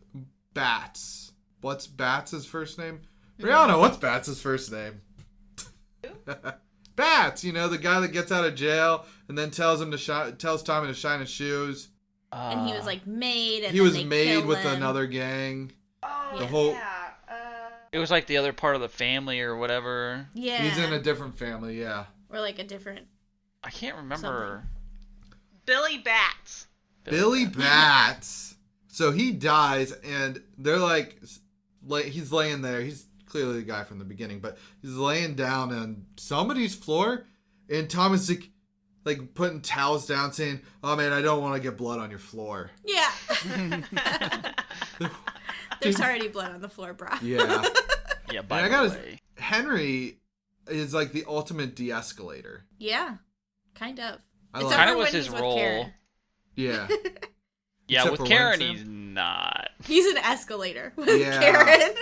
Speaker 1: Bats, what's Bats' first name? Rihanna, what's Bats' first name? Bats, you know, the guy that gets out of jail and then tells Tommy to shine his shoes.
Speaker 3: And he was like made, and
Speaker 1: He
Speaker 3: then
Speaker 1: was
Speaker 3: they
Speaker 1: made
Speaker 3: kill
Speaker 1: with
Speaker 3: him.
Speaker 1: another gang.
Speaker 4: Oh,
Speaker 1: The whole-
Speaker 4: yeah.
Speaker 2: It was like the other part of the family or whatever.
Speaker 3: Yeah,
Speaker 1: He's in a different family, yeah.
Speaker 3: or like a different.
Speaker 2: I can't remember.
Speaker 4: Billy Bats.
Speaker 1: Billy Bats. So he dies, and they're like, he's laying there. He's clearly the guy from the beginning, but he's laying down on somebody's floor, and Thomas like putting towels down, saying, "Oh man, I don't want to get blood on your floor."
Speaker 3: Yeah. There's already blood on the floor, bro.
Speaker 1: Yeah.
Speaker 2: Yeah,
Speaker 1: And
Speaker 2: by
Speaker 1: I
Speaker 2: the
Speaker 1: gotta,
Speaker 2: way.
Speaker 1: Henry is like the ultimate de-escalator.
Speaker 3: Yeah, kind of.
Speaker 1: I
Speaker 3: Except
Speaker 1: like-
Speaker 2: Kind of
Speaker 3: for
Speaker 2: was
Speaker 3: when
Speaker 2: his
Speaker 3: he's with
Speaker 2: role.
Speaker 3: Karen.
Speaker 1: Yeah.
Speaker 2: Yeah,
Speaker 1: Except
Speaker 2: with
Speaker 1: for
Speaker 2: Karen,
Speaker 1: Winston.
Speaker 2: he's not.
Speaker 3: He's an escalator with
Speaker 1: Yeah.
Speaker 3: Karen.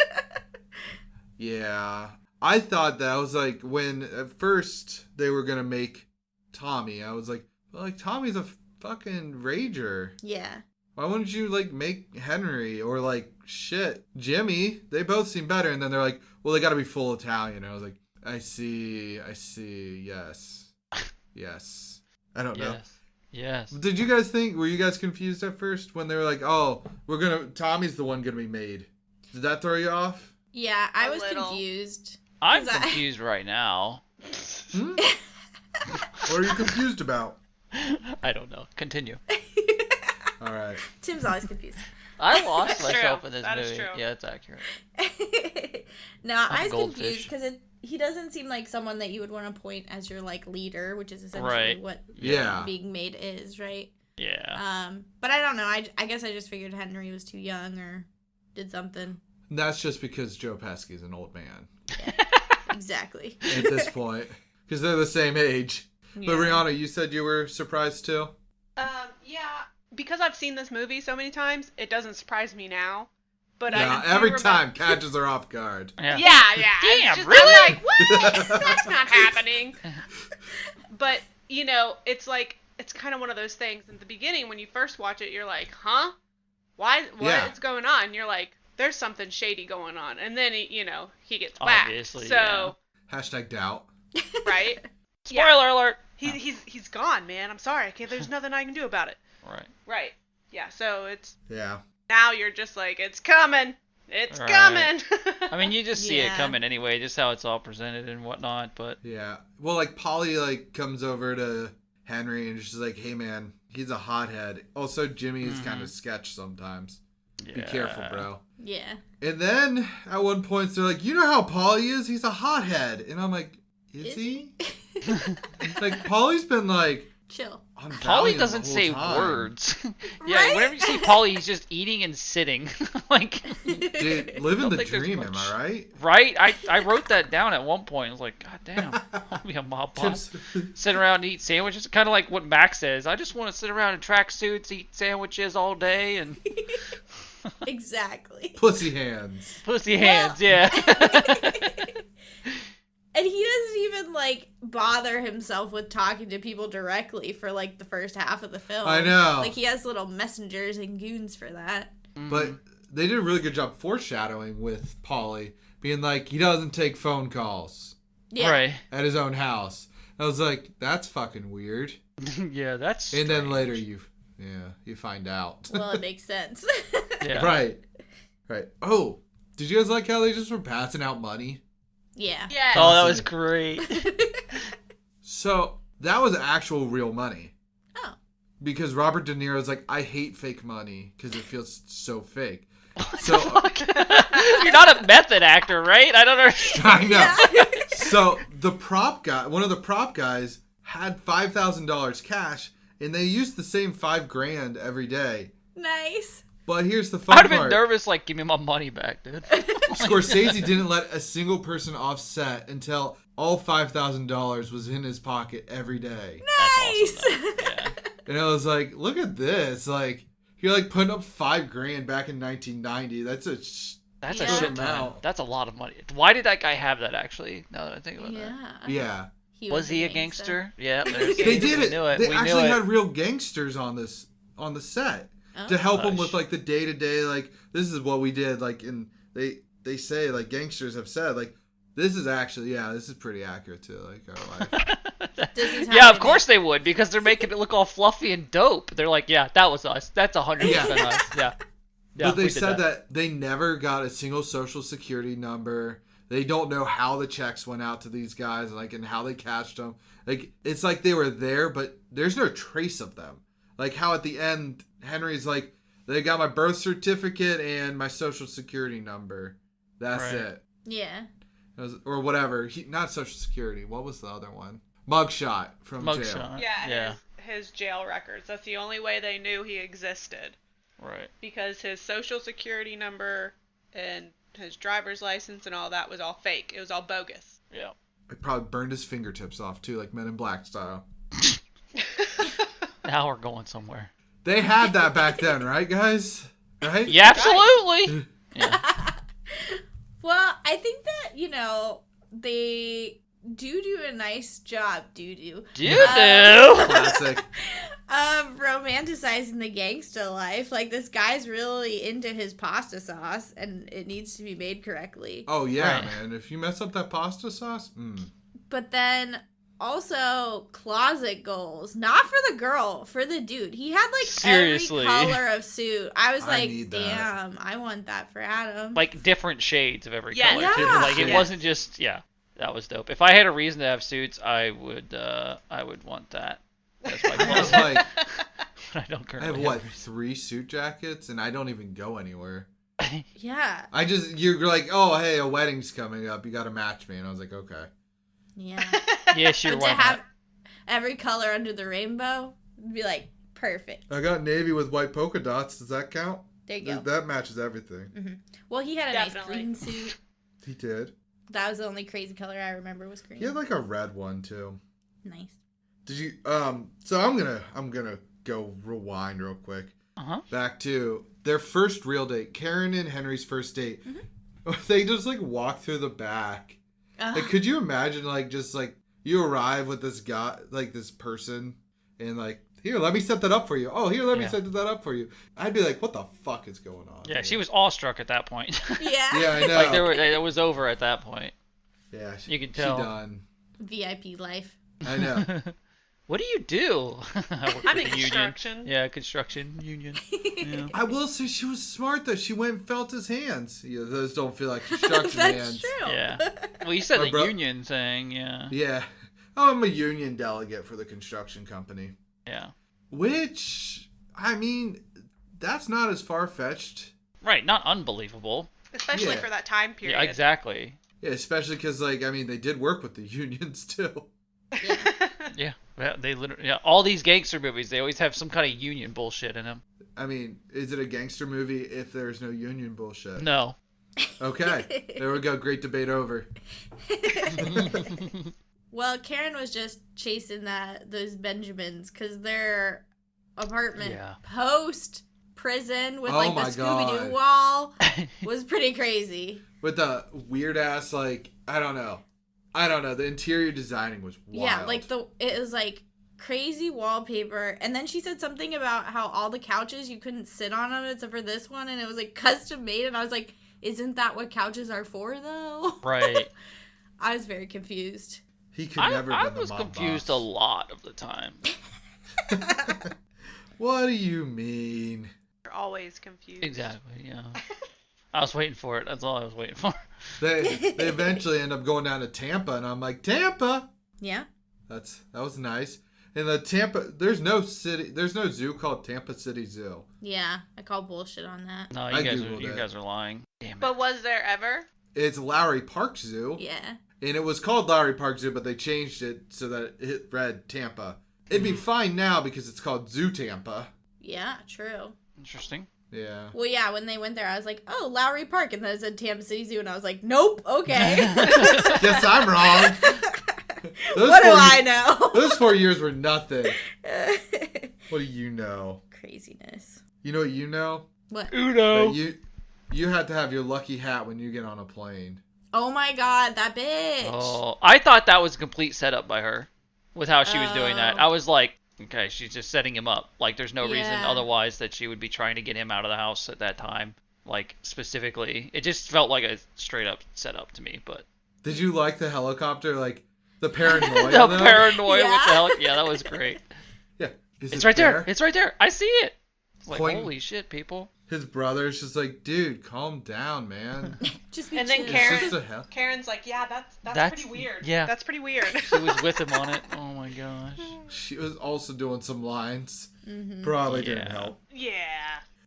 Speaker 1: Yeah. I thought that was like when at first they were gonna make Tommy. I was like, well, like Tommy's a fucking rager.
Speaker 3: Yeah.
Speaker 1: Why wouldn't you like make Henry or like shit Jimmy? They both seem better. And then they're like, well, they got to be full Italian. And I was like, I see, yes, yes. I don't know.
Speaker 2: Yes.
Speaker 1: Did you guys think? Were you guys confused at first when they were like, oh, Tommy's the one gonna be made? Did that throw you off?
Speaker 3: Yeah, I
Speaker 4: A
Speaker 3: was
Speaker 4: little.
Speaker 3: confused.
Speaker 2: I'm
Speaker 3: 'Cause I-
Speaker 2: confused right now.
Speaker 1: Hmm? What are you confused about?
Speaker 2: I don't know. Continue.
Speaker 1: All right.
Speaker 3: Tim's always confused.
Speaker 2: I lost
Speaker 4: That's
Speaker 2: myself
Speaker 4: true.
Speaker 2: in this
Speaker 4: That is
Speaker 2: movie.
Speaker 4: true.
Speaker 2: Yeah, it's accurate.
Speaker 3: No, I was
Speaker 2: goldfish.
Speaker 3: confused because he doesn't seem like someone that you would want to point as your like leader, which is essentially
Speaker 2: Right.
Speaker 3: what
Speaker 1: Yeah.
Speaker 3: being made is, right?
Speaker 2: Yeah.
Speaker 3: But I don't know. I guess I just figured Henry was too young or did something.
Speaker 1: And that's just because Joe Pesci's an old man
Speaker 3: Exactly.
Speaker 1: at this point, because they're the same age.
Speaker 3: Yeah.
Speaker 1: But Rihanna, you said you were surprised too.
Speaker 4: Yeah. Because I've seen this movie so many times, it doesn't surprise me now. But
Speaker 1: Yeah,
Speaker 4: I do
Speaker 1: every
Speaker 4: remember-
Speaker 1: time catches her off guard.
Speaker 2: Yeah.
Speaker 4: Yeah, yeah. it's
Speaker 2: Damn,
Speaker 4: just,
Speaker 2: really?
Speaker 4: I'm like, what? That's not happening. But, you know, it's like, it's kind of one of those things. In the beginning, when you first watch it, you're like, huh? What
Speaker 1: Yeah.
Speaker 4: is going on? You're like, there's something shady going on. And then, he gets whacked.
Speaker 2: Obviously,
Speaker 4: So,
Speaker 1: Hashtag doubt.
Speaker 4: right?
Speaker 2: Spoiler alert.
Speaker 4: He's gone, man. I'm sorry. There's nothing I can do about it.
Speaker 2: Right.
Speaker 4: Right. Yeah, so it's,
Speaker 1: Yeah.
Speaker 4: now you're just like, it's coming. It's
Speaker 2: Right.
Speaker 4: coming.
Speaker 2: I mean, you just see it
Speaker 3: Yeah.
Speaker 2: coming anyway, just how it's all presented and whatnot. But
Speaker 1: Yeah. Well, like Polly like comes over to Henry and she's like, "Hey man, he's a hothead. Also, Jimmy is kind of sketch sometimes. Be careful, bro."
Speaker 3: Yeah.
Speaker 1: And then at one point they're like, "You know how Polly is? He's a hothead." And I'm like, "Is
Speaker 3: Is
Speaker 1: he?" Like Polly's been like
Speaker 3: Chill.
Speaker 1: on
Speaker 2: Polly
Speaker 1: Valium
Speaker 2: doesn't
Speaker 1: the whole
Speaker 2: say
Speaker 1: time.
Speaker 2: words. Yeah,
Speaker 3: Right?
Speaker 2: whenever you see Polly, he's just eating and sitting. Like,
Speaker 1: Dude, living
Speaker 2: Don't
Speaker 1: the
Speaker 2: think there's
Speaker 1: dream,
Speaker 2: much.
Speaker 1: am I right?
Speaker 2: right? I wrote that down at one point. I was like, God damn, I'll be a mob boss.
Speaker 1: Tips.
Speaker 2: Sit around and eat sandwiches. Kind of like what Max says. I just want to sit around in tracksuits, eat sandwiches all day, and
Speaker 3: Exactly.
Speaker 1: Pussy hands.
Speaker 2: pussy hands. Yeah.
Speaker 3: And he doesn't even, like, bother himself with talking to people directly for, like, the first half of the film.
Speaker 1: I know.
Speaker 3: Like, he has little messengers and goons for that.
Speaker 1: But they did a really good job foreshadowing with Paulie, being like, he doesn't take phone calls
Speaker 3: Yeah.
Speaker 2: Right.
Speaker 1: at his own house. I was like, that's fucking weird.
Speaker 2: Yeah, that's
Speaker 1: And then
Speaker 2: strange.
Speaker 1: later you find out.
Speaker 3: Well, it makes sense.
Speaker 2: Yeah.
Speaker 1: Right. Oh, did you guys like how they just were passing out money?
Speaker 3: Yeah.
Speaker 4: Yes.
Speaker 2: Oh, that was great.
Speaker 1: So that was actual real money.
Speaker 3: Oh.
Speaker 1: Because Robert De Niro's like, I hate fake money because it feels so fake. So
Speaker 2: You're not a method actor, right? I don't understand.
Speaker 1: I know. So the prop guy, one of the prop guys, had $5,000 cash, and they used the same $5,000 every day.
Speaker 3: Nice.
Speaker 1: But here's the
Speaker 2: I'd
Speaker 1: fun
Speaker 2: have been
Speaker 1: part:
Speaker 2: nervous, like, give me my money back, dude.
Speaker 1: Scorsese didn't let a single person offset until all $5,000 was in his pocket every day.
Speaker 3: Nice.
Speaker 2: That's awesome, though. Yeah.
Speaker 1: And I was like, look at this. Like, you're like putting up $5,000 back in 1990. That's a
Speaker 2: That's
Speaker 3: Yeah.
Speaker 2: a shit ton.
Speaker 1: amount.
Speaker 2: That's a lot of money. Why did that guy have that, actually? Now that I think about that.
Speaker 3: Yeah.
Speaker 1: yeah.
Speaker 2: Was he a gangster? Yeah.
Speaker 1: They did
Speaker 2: We
Speaker 1: it.
Speaker 2: knew it.
Speaker 1: They
Speaker 2: We
Speaker 1: actually
Speaker 2: knew it.
Speaker 1: had real gangsters on the set to help them with like the day to day. Like, this is what we did. Like, and they say, like, gangsters have said, like, this is actually, this is pretty accurate to like our life.
Speaker 3: This is how
Speaker 2: Yeah,
Speaker 3: they
Speaker 2: of course they would, because they're making it look all fluffy and dope. They're like, yeah, that was us. That's 100% us. Yeah. Yeah,
Speaker 1: But they
Speaker 2: we did
Speaker 1: said that they never got a single social security number. They don't know how the checks went out to these guys, like, and how they cashed them. Like, it's like they were there, but there's no trace of them. Like how at the end, Henry's like, they got my birth certificate and my social security number. That's
Speaker 2: Right.
Speaker 1: it.
Speaker 3: Yeah.
Speaker 1: Or whatever. Not social security. What was the other one? Mugshot from jail.
Speaker 2: Mugshot.
Speaker 4: Yeah,
Speaker 2: Yeah.
Speaker 4: his jail records. That's the only way they knew he existed.
Speaker 2: Right.
Speaker 4: Because his social security number and his driver's license and all that was all fake. It was all bogus.
Speaker 2: Yeah.
Speaker 1: It probably burned his fingertips off too, like Men in Black style.
Speaker 2: Now we're going somewhere.
Speaker 1: They had that back then, right, guys? Right?
Speaker 2: Yeah, absolutely. Yeah.
Speaker 3: Well, I think that, they do a nice job, do.
Speaker 1: Classic.
Speaker 3: Of romanticizing the gangsta life. Like, this guy's really into his pasta sauce, and it needs to be made correctly.
Speaker 1: Oh yeah,
Speaker 2: Right.
Speaker 1: man. If you mess up that pasta sauce,
Speaker 3: But then also closet goals, not for the girl, for the dude. He had like
Speaker 2: Seriously.
Speaker 3: every color of suit. I was
Speaker 1: I
Speaker 3: like,
Speaker 1: need that.
Speaker 3: damn, I want that for Adam.
Speaker 2: Like different shades of every
Speaker 4: Yeah.
Speaker 2: color too.
Speaker 3: Yeah.
Speaker 2: Like it
Speaker 4: Yeah.
Speaker 2: wasn't just that was dope. If I had a reason to have suits, I would want that. That's my
Speaker 1: I have
Speaker 2: closet.
Speaker 1: like
Speaker 2: But I don't
Speaker 1: I
Speaker 2: currently
Speaker 1: have 3 suit jackets, and I don't even go anywhere.
Speaker 3: Yeah,
Speaker 1: You're like, oh hey, a wedding's coming up. You got to match me, and I was like, okay.
Speaker 3: yeah.
Speaker 2: Yeah, sure.
Speaker 3: But
Speaker 2: Why
Speaker 3: to have
Speaker 2: not?
Speaker 3: every color under the rainbow, would be like perfect.
Speaker 1: I got navy with white polka dots. Does that count?
Speaker 3: There you go.
Speaker 1: That matches everything.
Speaker 3: Well, he had a nice
Speaker 4: Definitely.
Speaker 3: green suit.
Speaker 1: He did.
Speaker 3: That was the only crazy color I remember was green.
Speaker 1: He had like a red one too.
Speaker 3: Nice.
Speaker 1: Did you? So I'm gonna go rewind real quick. Back to their first real date. Karen and Henry's first date. They just like walk through the back. Like, could you imagine just you arrive with this guy, like this person, and like, here, let me set that up for you. Oh, here, let me set that up for you. I'd be like, what the fuck is going on?
Speaker 2: Yeah, she was awestruck at that point.
Speaker 3: Yeah.
Speaker 1: Yeah, I know.
Speaker 2: Like it was over at that point.
Speaker 1: Yeah,
Speaker 2: You could tell.
Speaker 1: She done.
Speaker 3: VIP life.
Speaker 1: I know.
Speaker 2: What do you do? I work
Speaker 4: I'm
Speaker 2: with
Speaker 4: in
Speaker 2: the union.
Speaker 4: construction.
Speaker 2: Yeah, construction union. Yeah.
Speaker 1: I will say she was smart though. She went and felt his hands. Those don't feel like construction
Speaker 3: That's
Speaker 1: hands.
Speaker 3: true.
Speaker 2: Yeah. Well, you said
Speaker 1: My
Speaker 2: the
Speaker 1: bro-
Speaker 2: union thing. Yeah.
Speaker 1: Yeah. Oh, I'm a union delegate for the construction company.
Speaker 2: Yeah.
Speaker 1: Which, I mean, that's not as far fetched.
Speaker 2: Right. Not unbelievable.
Speaker 4: Especially
Speaker 1: Yeah.
Speaker 4: for that time period.
Speaker 2: Yeah. Exactly.
Speaker 1: Yeah, especially because they did work with the unions too.
Speaker 2: Yeah. They literally. Yeah. All these gangster movies, they always have some kind of union bullshit in them.
Speaker 1: I mean, is it a gangster movie if there's no union bullshit?
Speaker 2: No.
Speaker 1: Okay. There we go. Great debate over.
Speaker 3: Well, Karen was just chasing those Benjamins because their apartment
Speaker 2: Yeah.
Speaker 3: post prison with
Speaker 1: Oh
Speaker 3: like the
Speaker 1: my
Speaker 3: Scooby
Speaker 1: God.
Speaker 3: Doo wall was pretty crazy.
Speaker 1: With the weird ass, I don't know. I don't know. The interior designing was wild.
Speaker 3: Yeah, like it was like crazy wallpaper, and then she said something about how all the couches you couldn't sit on them except for this one, and it was like custom made, and I was like, isn't that what couches are for though?
Speaker 2: Right.
Speaker 3: I was very confused.
Speaker 1: He could never
Speaker 2: I
Speaker 1: been the
Speaker 2: was
Speaker 1: mob
Speaker 2: confused
Speaker 1: boss.
Speaker 2: a lot of the time.
Speaker 1: What do you mean?
Speaker 4: You're always confused.
Speaker 2: Exactly, yeah. I was waiting for it. That's all I was waiting for.
Speaker 1: They eventually end up going down to Tampa, and I'm like, Tampa?
Speaker 3: Yeah.
Speaker 1: That was nice. And the Tampa, there's no zoo called Tampa City Zoo.
Speaker 3: Yeah, I call bullshit on that.
Speaker 2: No,
Speaker 1: I
Speaker 2: you
Speaker 1: Googled
Speaker 2: guys are lying. Damn it.
Speaker 4: But was there ever?
Speaker 1: It's Lowry Park Zoo.
Speaker 3: Yeah.
Speaker 1: And it was called Lowry Park Zoo, but they changed it so that it read Tampa. It'd be fine now because it's called Zoo Tampa.
Speaker 3: Yeah, true.
Speaker 2: Interesting.
Speaker 1: Yeah.
Speaker 3: Well, yeah, when they went there, I was like, oh, Lowry Park. And then it said Tampa City Zoo, and I was like, nope, okay.
Speaker 1: Guess I'm wrong.
Speaker 3: What do I know?
Speaker 1: Those 4 years were nothing. What do you know?
Speaker 3: Craziness.
Speaker 1: You know what you know?
Speaker 3: What?
Speaker 2: Uno.
Speaker 1: That you have to have your lucky hat when you get on a plane.
Speaker 3: Oh my god, that bitch.
Speaker 2: Oh, I thought that was a complete setup by her with how she was doing that.
Speaker 3: Oh.
Speaker 2: I was like, okay, she's just setting him up. Like, there's no reason
Speaker 3: Yeah.
Speaker 2: otherwise that she would be trying to get him out of the house at that time. Like, specifically. It just felt like a straight up setup to me, but.
Speaker 1: Did you like the helicopter? Like, the paranoia?
Speaker 2: The
Speaker 1: though?
Speaker 2: paranoia
Speaker 3: Yeah.
Speaker 2: with the hell. Yeah, that was great.
Speaker 1: Yeah. Is
Speaker 2: It's
Speaker 1: it
Speaker 2: right there. It's right there. I see it. It's like,
Speaker 1: Point-
Speaker 2: holy shit, people.
Speaker 1: His brother's just like, dude, calm down, man.
Speaker 3: Just be
Speaker 4: And then
Speaker 3: chill.
Speaker 4: Karen-
Speaker 1: It's just a hell.
Speaker 4: Karen's like, yeah, that's
Speaker 2: That's-
Speaker 4: pretty weird.
Speaker 2: yeah.
Speaker 4: That's pretty weird.
Speaker 2: She was with him on it. Oh my gosh.
Speaker 1: She was also doing some lines.
Speaker 3: Mm-hmm.
Speaker 1: Probably didn't
Speaker 2: Yeah.
Speaker 1: help.
Speaker 4: Yeah.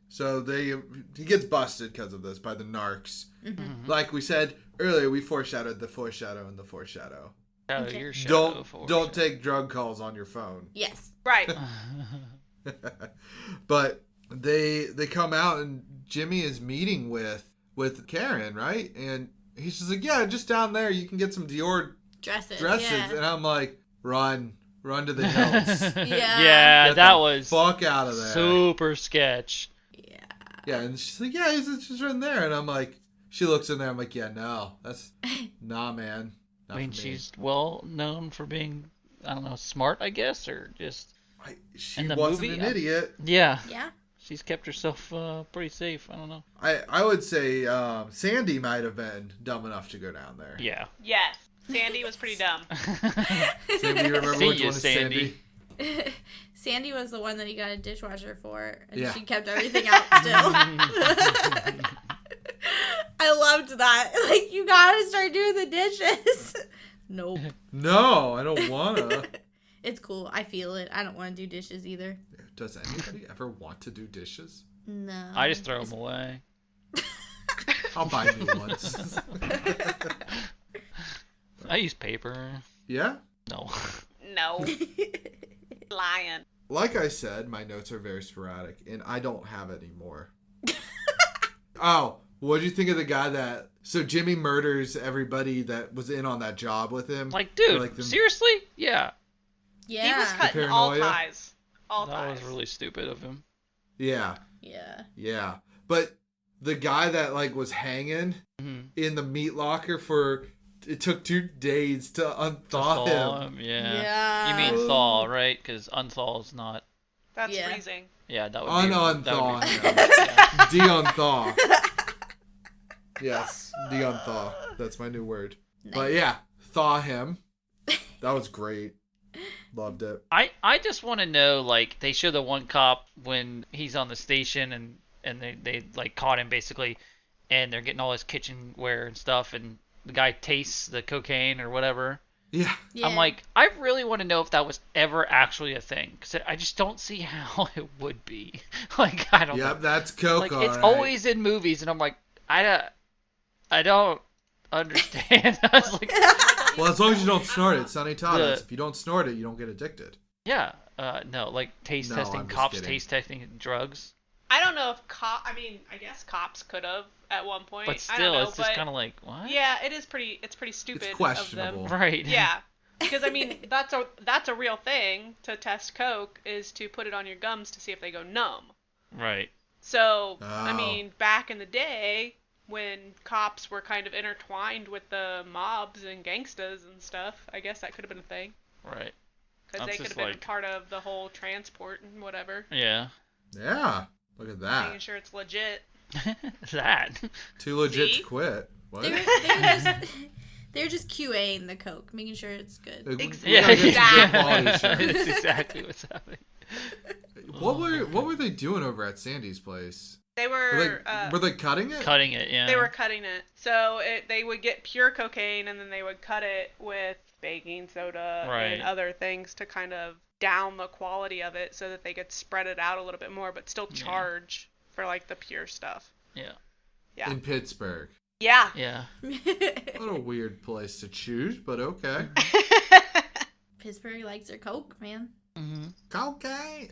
Speaker 1: So he gets busted because of this by the narcs.
Speaker 2: Mhm.
Speaker 1: Like we said earlier, we foreshadowed the foreshadow and the foreshadow.
Speaker 2: Shadow,
Speaker 3: Okay.
Speaker 2: your shadow
Speaker 1: Don't take drug calls on your phone.
Speaker 3: Yes.
Speaker 4: Right.
Speaker 1: But they come out and Jimmy is meeting with Karen, right? And he's just like, yeah, just down there you can get some Dior
Speaker 3: Dresses.
Speaker 1: dresses.
Speaker 3: Yeah.
Speaker 1: And I'm like, run to the hills.
Speaker 3: Yeah.
Speaker 2: Yeah,
Speaker 1: Get
Speaker 2: that
Speaker 1: the
Speaker 2: was
Speaker 1: fuck out of there.
Speaker 2: super sketch.
Speaker 3: Yeah.
Speaker 1: Yeah, and she's like, yeah, he's just in there. And I'm like, she looks in there. I'm like, yeah, no, that's nah, man. Not
Speaker 2: I mean,
Speaker 1: for me.
Speaker 2: she's well known for being, I don't know, smart, I guess, or just,
Speaker 1: She
Speaker 2: in the
Speaker 1: wasn't
Speaker 2: movie,
Speaker 1: an idiot.
Speaker 2: yeah.
Speaker 3: Yeah.
Speaker 2: She's kept herself pretty safe. I don't know.
Speaker 1: I would say Sandy might have been dumb enough to go down there.
Speaker 2: Yeah.
Speaker 4: Yes. Sandy was pretty dumb.
Speaker 1: Sandy, you remember
Speaker 2: See
Speaker 1: which
Speaker 2: ya,
Speaker 1: one is Sandy?
Speaker 3: Sandy was the one that he got a dishwasher for, and
Speaker 1: Yeah.
Speaker 3: she kept everything out still. I loved that. Like, you gotta start doing the dishes. Nope.
Speaker 1: No, I don't wanna.
Speaker 3: It's cool. I feel it. I don't want to do dishes either.
Speaker 1: Does anybody ever want to do dishes?
Speaker 3: No.
Speaker 2: I just throw them away.
Speaker 1: I'll buy new ones.
Speaker 2: I use paper.
Speaker 1: Yeah?
Speaker 2: No.
Speaker 4: No. Lying.
Speaker 1: Like I said, my notes are very sporadic, and I don't have any more. Oh, what do you think of the guy that... So Jimmy murders everybody that was in on that job with him?
Speaker 2: Like, dude,
Speaker 1: Or, like, them-
Speaker 2: seriously? Yeah.
Speaker 3: Yeah.
Speaker 4: He was cutting all
Speaker 1: paranoia?
Speaker 4: ties. All
Speaker 2: That
Speaker 4: ties.
Speaker 2: was really stupid of him.
Speaker 1: Yeah,
Speaker 3: Yeah.
Speaker 1: yeah. But the guy that, like, was hanging
Speaker 2: Mhm.
Speaker 1: in the meat locker for... It took 2 days to unthaw him.
Speaker 2: Yeah.
Speaker 3: Yeah.
Speaker 2: You mean thaw, right? Because unthaw is not.
Speaker 4: That's
Speaker 3: Yeah.
Speaker 4: freezing.
Speaker 2: Yeah, that would
Speaker 1: Unthaw.
Speaker 2: be. Yeah.
Speaker 1: De-unthaw. Yes, de-unthaw. That's my new word. But yeah, thaw him. That was great. Loved it.
Speaker 2: I just want to know, like, they show the one cop when he's on the station and they like caught him basically, and they're getting all his kitchenware and stuff, and the guy tastes the cocaine or whatever.
Speaker 1: Yeah.
Speaker 3: Yeah.
Speaker 2: I'm like, I really want to know if that was ever actually a thing, because I just don't see how it would be. Like, I don't know.
Speaker 1: Yep, that's coke.
Speaker 2: Like,
Speaker 1: all
Speaker 2: it's
Speaker 1: right.
Speaker 2: always in movies, and I'm like, I don't understand. I was like,
Speaker 1: Well, as long as you don't snort it, Sonny taught
Speaker 2: The-
Speaker 1: us. If you don't snort it, you don't get addicted.
Speaker 2: yeah, no, like taste
Speaker 1: No,
Speaker 2: testing,
Speaker 1: I'm just
Speaker 2: cops
Speaker 1: kidding.
Speaker 2: taste testing drugs,
Speaker 4: I don't know if I mean, I guess cops could have at one point.
Speaker 2: but
Speaker 4: I don't
Speaker 2: still,
Speaker 4: know,
Speaker 2: it's just
Speaker 4: but
Speaker 2: kind of like, what?
Speaker 4: yeah, it's pretty stupid
Speaker 1: It's
Speaker 4: of
Speaker 1: questionable.
Speaker 4: them.
Speaker 2: Right.
Speaker 4: Yeah. Because I mean, that's a real thing to test coke, is to put it on your gums to see if they go numb.
Speaker 2: Right.
Speaker 4: So, I
Speaker 1: Oh.
Speaker 4: mean, back in the day, when cops were kind of intertwined with the mobs and gangstas and stuff. I guess that could have been a thing.
Speaker 2: Right.
Speaker 4: Because they could have been part of the whole transport and whatever.
Speaker 2: Yeah.
Speaker 1: Yeah. Look at that.
Speaker 4: Making sure it's legit.
Speaker 2: That.
Speaker 1: Too legit
Speaker 4: See?
Speaker 1: to quit. What?
Speaker 3: They're just QAing the Coke, making sure it's good.
Speaker 2: Yeah,
Speaker 4: Exactly.
Speaker 2: That's exactly what's happening.
Speaker 1: What were they doing over at Sandy's place?
Speaker 4: They were
Speaker 1: they cutting it?
Speaker 2: Cutting it, yeah.
Speaker 4: They were cutting it. So they would get pure cocaine and then they would cut it with baking soda and other things to kind of down the quality of it so that they could spread it out a little bit more but still charge for like the pure stuff.
Speaker 2: Yeah.
Speaker 4: Yeah.
Speaker 1: In Pittsburgh.
Speaker 4: Yeah.
Speaker 2: Yeah.
Speaker 1: What a weird place to choose, but okay.
Speaker 3: Pittsburgh likes their Coke, man.
Speaker 2: Mm-hmm.
Speaker 1: Cocaine.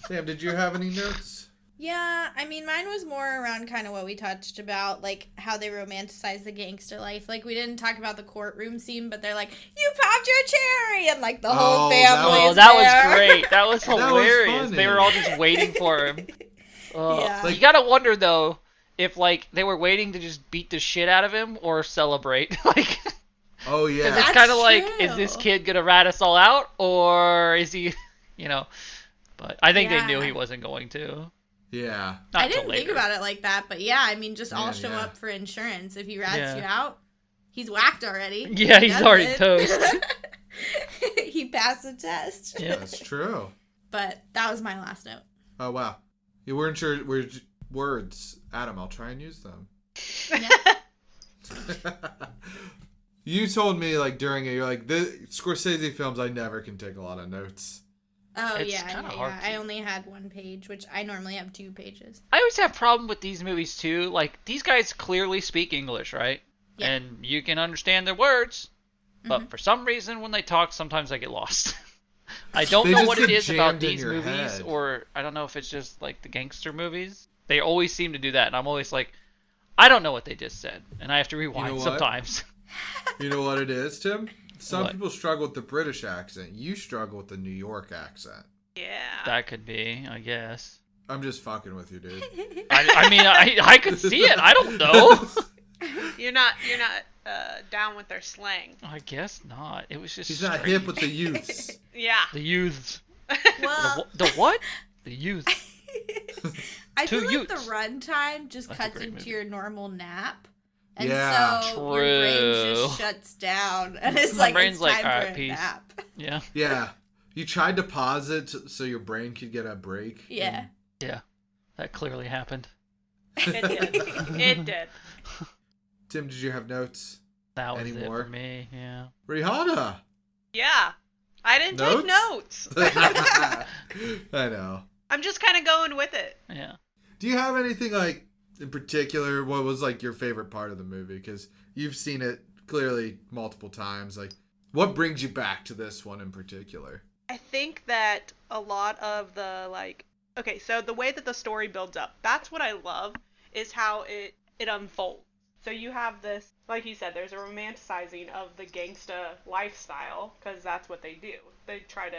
Speaker 1: Sam, did you have any notes?
Speaker 3: Yeah, I mean, mine was more around kind of what we touched about, like, how they romanticize the gangster life. Like, we didn't talk about the courtroom scene, but they're like, you popped your cherry! And, like, the whole family
Speaker 2: Oh, that was great. That was hilarious. They were all just waiting for him.
Speaker 3: Yeah.
Speaker 2: You gotta wonder, though, if, like, they were waiting to just beat the shit out of him or celebrate. Like,
Speaker 1: oh, yeah.
Speaker 2: it's kind of like, is this kid gonna rat us all out? Or is he, you know... But I think they knew he wasn't going to.
Speaker 1: Yeah.
Speaker 3: I didn't think about it like that, but yeah, I mean, just all show up for insurance. If he rats you out, he's whacked already.
Speaker 2: Yeah, he's already toast.
Speaker 3: He passed the test.
Speaker 2: Yeah,
Speaker 1: that's true.
Speaker 3: But that was my last note.
Speaker 1: Oh, wow. You weren't sure words. Adam, I'll try and use them.
Speaker 3: Yeah.
Speaker 1: You told me, like, during it, you're like, the Scorsese films, I never can take a lot of notes.
Speaker 3: Oh,
Speaker 2: it's
Speaker 3: yeah.
Speaker 2: hard to...
Speaker 3: I only had 1 page, which I normally have 2 pages.
Speaker 2: I always have a problem with these movies, too. Like, these guys clearly speak English, right? Yeah. And you can understand their words. But for some reason, when they talk, sometimes I get lost. I don't know what it is about these movies, or I don't know if it's just, like, the gangster movies. They always seem to do that, and I'm always like, I don't know what they just said. And I have to rewind sometimes.
Speaker 1: You know what it is, Tim? Some people struggle with the British accent. You struggle with the New York accent.
Speaker 4: Yeah.
Speaker 2: That could be, I guess.
Speaker 1: I'm just fucking with you, dude.
Speaker 2: I mean, I could see it. I don't know.
Speaker 4: You're not down with their slang.
Speaker 2: I guess not. It was just
Speaker 1: He's not hip with the youths.
Speaker 4: Yeah.
Speaker 2: The youths.
Speaker 3: Well,
Speaker 2: the what? The youths.
Speaker 3: I feel like the runtime just cuts into your normal nap. And so your brain just shuts down. And it's like, it's time for a nap.
Speaker 2: Yeah.
Speaker 1: Yeah. You tried to pause it so your brain could get a break.
Speaker 3: Yeah.
Speaker 2: Yeah. That clearly happened.
Speaker 4: It did. It did.
Speaker 1: Tim, did you have notes?
Speaker 2: That was it for me, yeah.
Speaker 1: Rihanna!
Speaker 4: Yeah. I didn't take notes.
Speaker 1: I know.
Speaker 4: I'm just kind of going with it.
Speaker 2: Yeah.
Speaker 1: Do you have anything, like, in particular, what was, like, your favorite part of the movie? Because you've seen it clearly multiple times. Like, what brings you back to this one in particular?
Speaker 4: I think that a lot of the, like... Okay, so the way that the story builds up, that's what I love, is how it unfolds. So you have this, like you said, there's a romanticizing of the gangsta lifestyle, because that's what they do. They try to,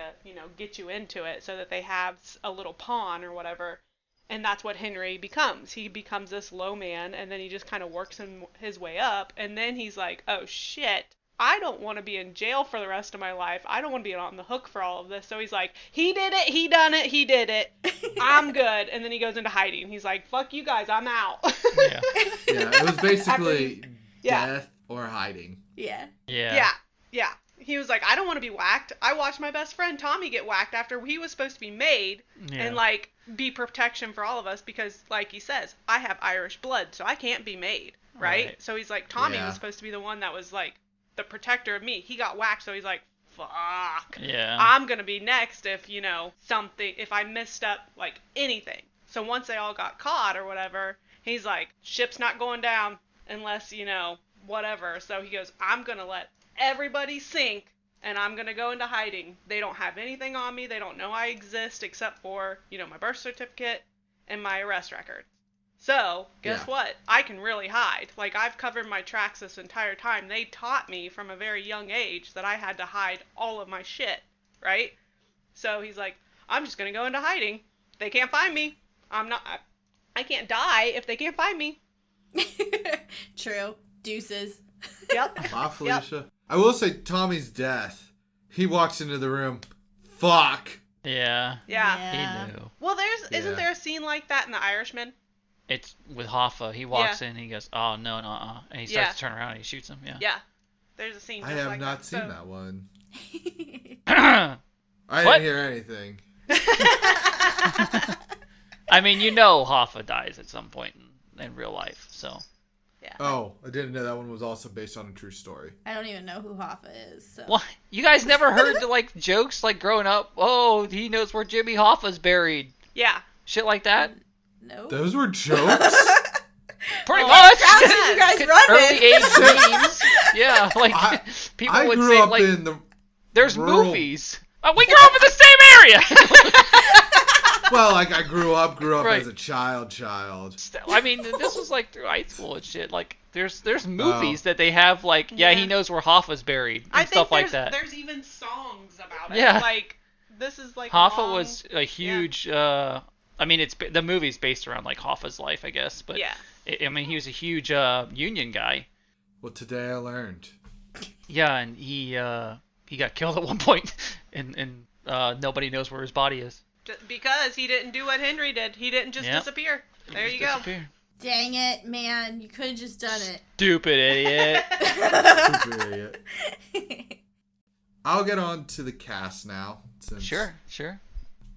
Speaker 4: get you into it so that they have a little pawn or whatever. And that's what Henry becomes. He becomes this low man, and then he just kind of works his way up. And then he's like, oh, shit, I don't want to be in jail for the rest of my life. I don't want to be on the hook for all of this. So he's like, he did it. He done it. He did it. I'm good. And then he goes into hiding. He's like, fuck you guys. I'm out.
Speaker 2: Yeah.
Speaker 1: Yeah, it was basically death or hiding.
Speaker 3: Yeah.
Speaker 2: Yeah.
Speaker 4: Yeah. He was like, I don't want to be whacked. I watched my best friend Tommy get whacked after he was supposed to be made and, like, be protection for all of us because, like he says, I have Irish blood, so I can't be made, right? So he's like, Tommy was supposed to be the one that was, like, the protector of me. He got whacked, so he's like, fuck.
Speaker 2: Yeah.
Speaker 4: I'm going to be next if, if I messed up, like, anything. So once they all got caught or whatever, he's like, ship's not going down unless, whatever. So he goes, I'm going to let everybody sink, and I'm going to go into hiding. They don't have anything on me. They don't know I exist except for, my birth certificate and my arrest record. So, guess what? I can really hide. Like, I've covered my tracks this entire time. They taught me from a very young age that I had to hide all of my shit, right? So he's like, I'm just going to go into hiding. They can't find me. I can't die if they can't find me.
Speaker 3: True. Deuces.
Speaker 4: Yep.
Speaker 1: Bye, Felicia. I will say Tommy's death. He walks into the room. Fuck.
Speaker 2: Yeah.
Speaker 4: Yeah.
Speaker 2: He knew.
Speaker 4: Well,
Speaker 1: Yeah.
Speaker 4: isn't there a scene like that in The Irishman?
Speaker 2: It's with Hoffa. He walks in and he goes, oh, no, no, and he starts to turn around and he shoots him. Yeah.
Speaker 4: Yeah. There's a scene
Speaker 1: I
Speaker 4: just
Speaker 1: have
Speaker 4: like
Speaker 1: not
Speaker 4: that.
Speaker 1: seen that one.
Speaker 2: I
Speaker 1: I
Speaker 2: What?
Speaker 1: didn't hear anything.
Speaker 2: mean, you know Hoffa dies at some point in real life, so.
Speaker 4: Yeah.
Speaker 1: Oh, I didn't know that one was also based on a true story.
Speaker 3: I don't even know who Hoffa is. So.
Speaker 2: What? You guys never heard the, like, jokes, like, growing up? Oh, he knows where Jimmy Hoffa's buried.
Speaker 4: Yeah.
Speaker 2: Shit like that?
Speaker 3: No.
Speaker 1: Those were jokes?
Speaker 2: Pretty
Speaker 3: How
Speaker 2: much.
Speaker 3: fast did you guys run
Speaker 2: Early
Speaker 3: it?
Speaker 2: age memes. Yeah, like, people
Speaker 1: I
Speaker 2: would
Speaker 1: grew
Speaker 2: say,
Speaker 1: up
Speaker 2: like,
Speaker 1: in the...
Speaker 2: there's
Speaker 1: rural-
Speaker 2: movies. We grew up in the same area.
Speaker 1: Well, like, I grew up
Speaker 2: Right.
Speaker 1: as a child.
Speaker 2: I mean, this was, like, through high school and shit. Like, there's movies that they have, like, he knows where Hoffa's buried and
Speaker 4: I think
Speaker 2: stuff like that.
Speaker 4: There's even songs about it.
Speaker 2: Yeah.
Speaker 4: Like, this is like
Speaker 2: Hoffa
Speaker 4: long...
Speaker 2: was a huge. I mean, the movie's based around like Hoffa's life, I guess. But
Speaker 4: Yeah.
Speaker 2: I mean, he was a huge Union guy.
Speaker 1: Well, today I learned.
Speaker 2: Yeah, and he got killed at one point, and nobody knows where his body is.
Speaker 4: Because he didn't do what Henry did. He didn't just
Speaker 2: Yep.
Speaker 4: disappear. There
Speaker 2: He
Speaker 4: you
Speaker 2: just
Speaker 4: go.
Speaker 2: disappeared.
Speaker 3: Dang it, man. You could have just done it.
Speaker 2: Stupid idiot.
Speaker 1: Stupid idiot. I'll get on to the cast now. Since
Speaker 2: Sure.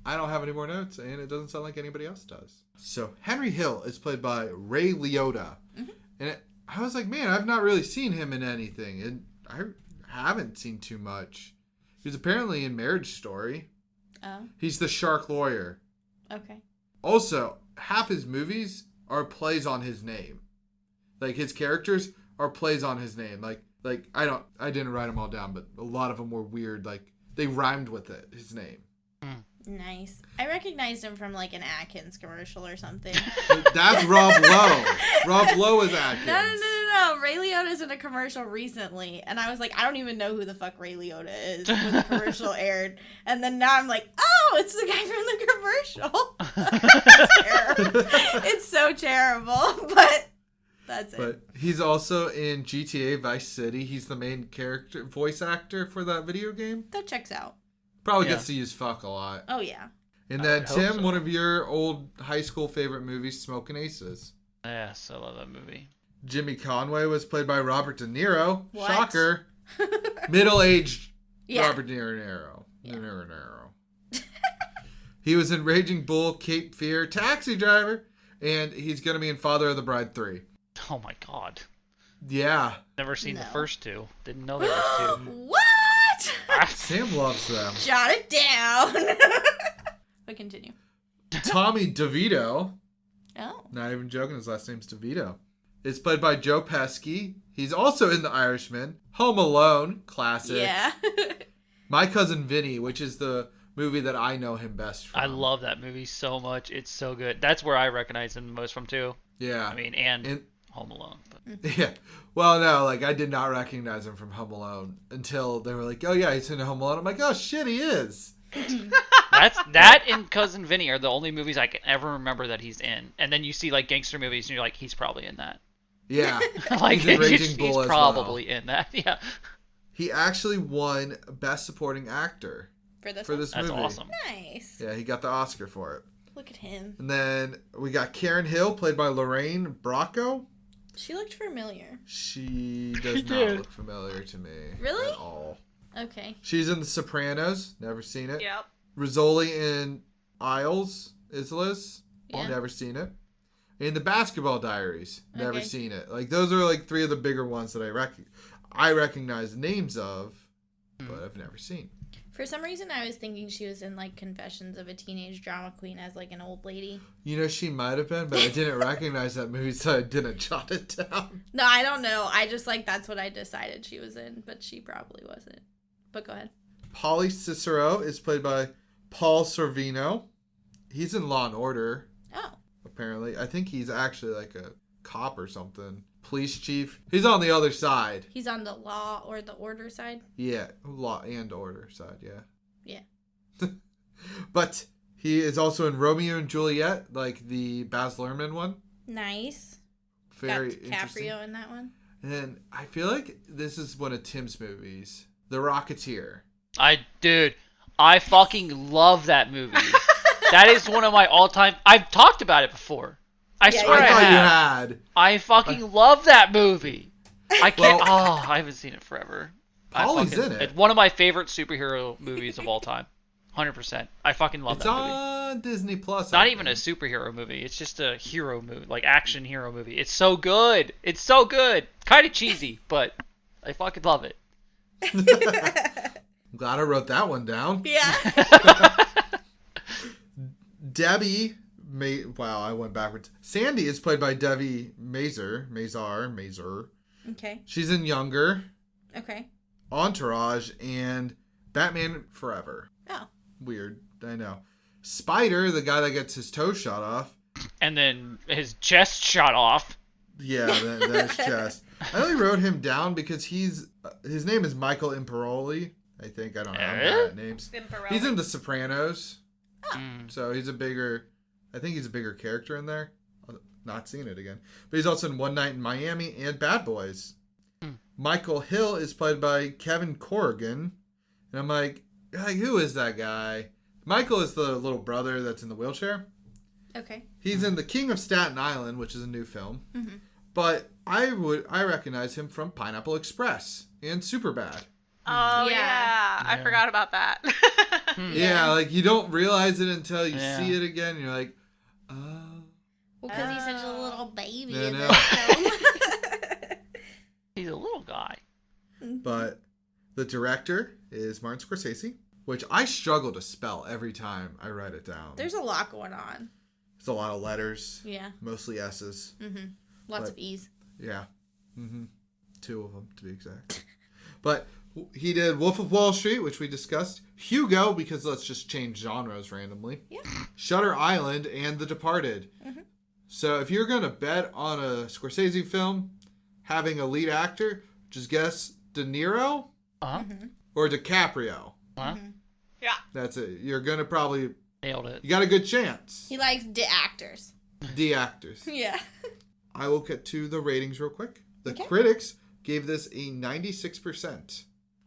Speaker 1: I don't have any more notes, and it doesn't sound like anybody else does. So, Henry Hill is played by Ray Liotta.
Speaker 3: Mm-hmm.
Speaker 1: And I was like, man, I've not really seen him in anything. And I haven't seen too much. He was apparently in Marriage Story.
Speaker 3: Oh,
Speaker 1: He's the shark lawyer.
Speaker 3: okay.
Speaker 1: Also, half his movies are plays on his name. Like, his characters are plays on his name. Like I didn't write them all down, but a lot of them were weird. Like, they rhymed with it, his name.
Speaker 3: Nice. I recognized him from like an Atkins commercial or something.
Speaker 1: That's Rob Lowe. Rob Lowe is Atkins.
Speaker 3: No. Ray Liotta's in a commercial recently, and I was like, I don't even know who the fuck Ray Liotta is when the commercial aired. And then now I'm like, oh, it's the guy from the commercial. It's terrible. It's so terrible, but that's it.
Speaker 1: But he's also in GTA Vice City. He's the main character, voice actor for that video game.
Speaker 3: That checks out.
Speaker 1: Probably
Speaker 2: Yeah.
Speaker 1: gets to use fuck a lot.
Speaker 3: Oh yeah.
Speaker 1: And
Speaker 2: I
Speaker 1: then
Speaker 2: would hope
Speaker 1: Tim,
Speaker 2: so.
Speaker 1: one of your old high school favorite movies, Smokin' Aces.
Speaker 2: Yes, I love that movie.
Speaker 1: Jimmy Conway was played by Robert De Niro.
Speaker 3: What?
Speaker 1: Shocker. Middle-aged
Speaker 3: Yeah.
Speaker 1: Robert De Niro. De Niro. He was in Raging Bull, Cape Fear, Taxi Driver, and he's going to be in Father of the Bride 3.
Speaker 2: Oh my god.
Speaker 1: Yeah.
Speaker 2: Never seen the
Speaker 3: No.
Speaker 2: first two. Didn't know there was two.
Speaker 3: What?
Speaker 1: Sam loves them.
Speaker 3: Jot it down. But continue.
Speaker 1: Tommy DeVito,
Speaker 3: Oh.
Speaker 1: not even joking, his last name's DeVito, is played by Joe Pesci. He's also in The Irishman, Home Alone, classic.
Speaker 3: Yeah.
Speaker 1: My Cousin Vinny, which is the movie that I know him best from.
Speaker 2: I love that movie so much. It's so good. That's where I recognize him the most from too.
Speaker 1: Yeah.
Speaker 2: I mean, and
Speaker 1: And-
Speaker 2: Home Alone. But
Speaker 1: Yeah. Well, no, like, I did not recognize him from Home Alone until they were like, oh, yeah, he's in Home Alone. I'm like, oh, shit, he is.
Speaker 2: that and Cousin Vinny are the only movies I can ever remember that he's in. And then you see like gangster movies, and you're like, he's probably in that.
Speaker 1: Yeah.
Speaker 2: Like
Speaker 1: He's in Raging
Speaker 2: he's
Speaker 1: Bull as
Speaker 2: probably in that. Yeah.
Speaker 1: He actually won Best Supporting Actor
Speaker 3: For this
Speaker 1: for
Speaker 3: one?
Speaker 1: this
Speaker 2: That's
Speaker 1: movie.
Speaker 2: awesome.
Speaker 3: Nice.
Speaker 1: Yeah, he got the Oscar for it.
Speaker 3: Look at him.
Speaker 1: And then we got Karen Hill, played by Lorraine Bracco.
Speaker 3: She looked familiar.
Speaker 1: She does not
Speaker 2: did.
Speaker 1: look familiar to me
Speaker 3: Really?
Speaker 1: at all.
Speaker 3: Okay.
Speaker 1: She's in The Sopranos. Never seen it.
Speaker 4: Yep.
Speaker 1: Rizzoli in Islas.
Speaker 3: Yeah.
Speaker 1: Never seen it. In The Basketball Diaries. Never
Speaker 3: Okay.
Speaker 1: seen it. Like, those are like three of the bigger ones that I recognize names of, but I've never seen.
Speaker 3: For some reason, I was thinking she was in like Confessions of a Teenage Drama Queen as like an old lady.
Speaker 1: You know, she might have been, but I didn't recognize that movie, so I didn't jot it down.
Speaker 3: No, I don't know. I just like that's what I decided she was in, but she probably wasn't. But go ahead.
Speaker 1: Polly Cicero is played by Paul Sorvino. He's in Law and Order,
Speaker 3: Oh.
Speaker 1: apparently. I think he's actually like a cop or something. Police chief. He's on the other side.
Speaker 3: He's on the law or the order side.
Speaker 1: Yeah, Law and Order side, yeah.
Speaker 3: Yeah.
Speaker 1: But He is also in Romeo and Juliet, like the Baz Luhrmann one. Nice. Very
Speaker 3: Got DiCaprio in that one.
Speaker 1: And I feel like this is one of Tim's movies, The Rocketeer.
Speaker 2: Dude, I fucking love that movie. That is one of my all-time... I've talked about it before. I swear I
Speaker 1: thought
Speaker 2: have.
Speaker 1: you had.
Speaker 2: I fucking love that movie. I can't... I haven't seen it forever.
Speaker 1: Paulie's in it.
Speaker 2: It's one of my favorite superhero movies of all time. 100%. I fucking love that movie.
Speaker 1: It's on Disney Plus.
Speaker 2: Not even a superhero movie. It's just a hero movie, like action hero movie. It's so good. It's so good. Kind of cheesy, but I fucking love it.
Speaker 1: I'm glad I wrote that one down.
Speaker 3: Yeah.
Speaker 1: Debbie, wow, I went backwards. Sandy is played by Debbie Mazar.
Speaker 3: Okay.
Speaker 1: She's in Younger,
Speaker 3: Okay.
Speaker 1: Entourage, and Batman Forever.
Speaker 3: Oh.
Speaker 1: Weird, I know. Spider, the guy that gets his toe shot off.
Speaker 2: And then his chest shot off.
Speaker 1: Yeah, that's chest. I only wrote him down because his name is Michael Imperioli. I think. I don't know. I'm bad at names.
Speaker 4: Imperioli.
Speaker 1: He's in The Sopranos.
Speaker 3: Oh.
Speaker 1: So I think he's a bigger character in there. I've not seen it again. But he's also in One Night in Miami and Bad Boys. Michael Hill is played by Kevin Corrigan. And I'm like, who is that guy? Michael is the little brother that's in the wheelchair.
Speaker 3: Okay.
Speaker 1: He's in The King of Staten Island, which is a new film. Mm-hmm. But I recognize him from Pineapple Express and Superbad.
Speaker 4: Oh, yeah. I forgot about that.
Speaker 1: Yeah, like you don't realize it until you see it again. And you're like, oh.
Speaker 3: Well, because he's such a little baby
Speaker 1: I
Speaker 3: in
Speaker 1: know.
Speaker 3: this film.
Speaker 2: He's a little guy.
Speaker 1: But the director is Martin Scorsese, which I struggle to spell every time I write it down.
Speaker 3: There's a lot going on.
Speaker 1: It's a lot of letters.
Speaker 3: Yeah.
Speaker 1: Mostly S's.
Speaker 3: Mm-hmm. Lots of E's.
Speaker 1: Yeah. Mm-hmm. 2 of them, to be exact. But he did Wolf of Wall Street, which we discussed. Hugo, because let's just change genres randomly.
Speaker 3: Yeah.
Speaker 1: Shutter Island and The Departed.
Speaker 3: Mm-hmm.
Speaker 1: So if you're going to bet on a Scorsese film having a lead actor, just guess De Niro or DiCaprio.
Speaker 4: Yeah.
Speaker 1: That's it. You're going to probably...
Speaker 2: Nailed it.
Speaker 1: You got a good chance.
Speaker 3: He likes actors.
Speaker 1: The actors.
Speaker 3: Yeah.
Speaker 1: I will get to the ratings real quick. The
Speaker 3: Okay.
Speaker 1: critics gave this a 96%.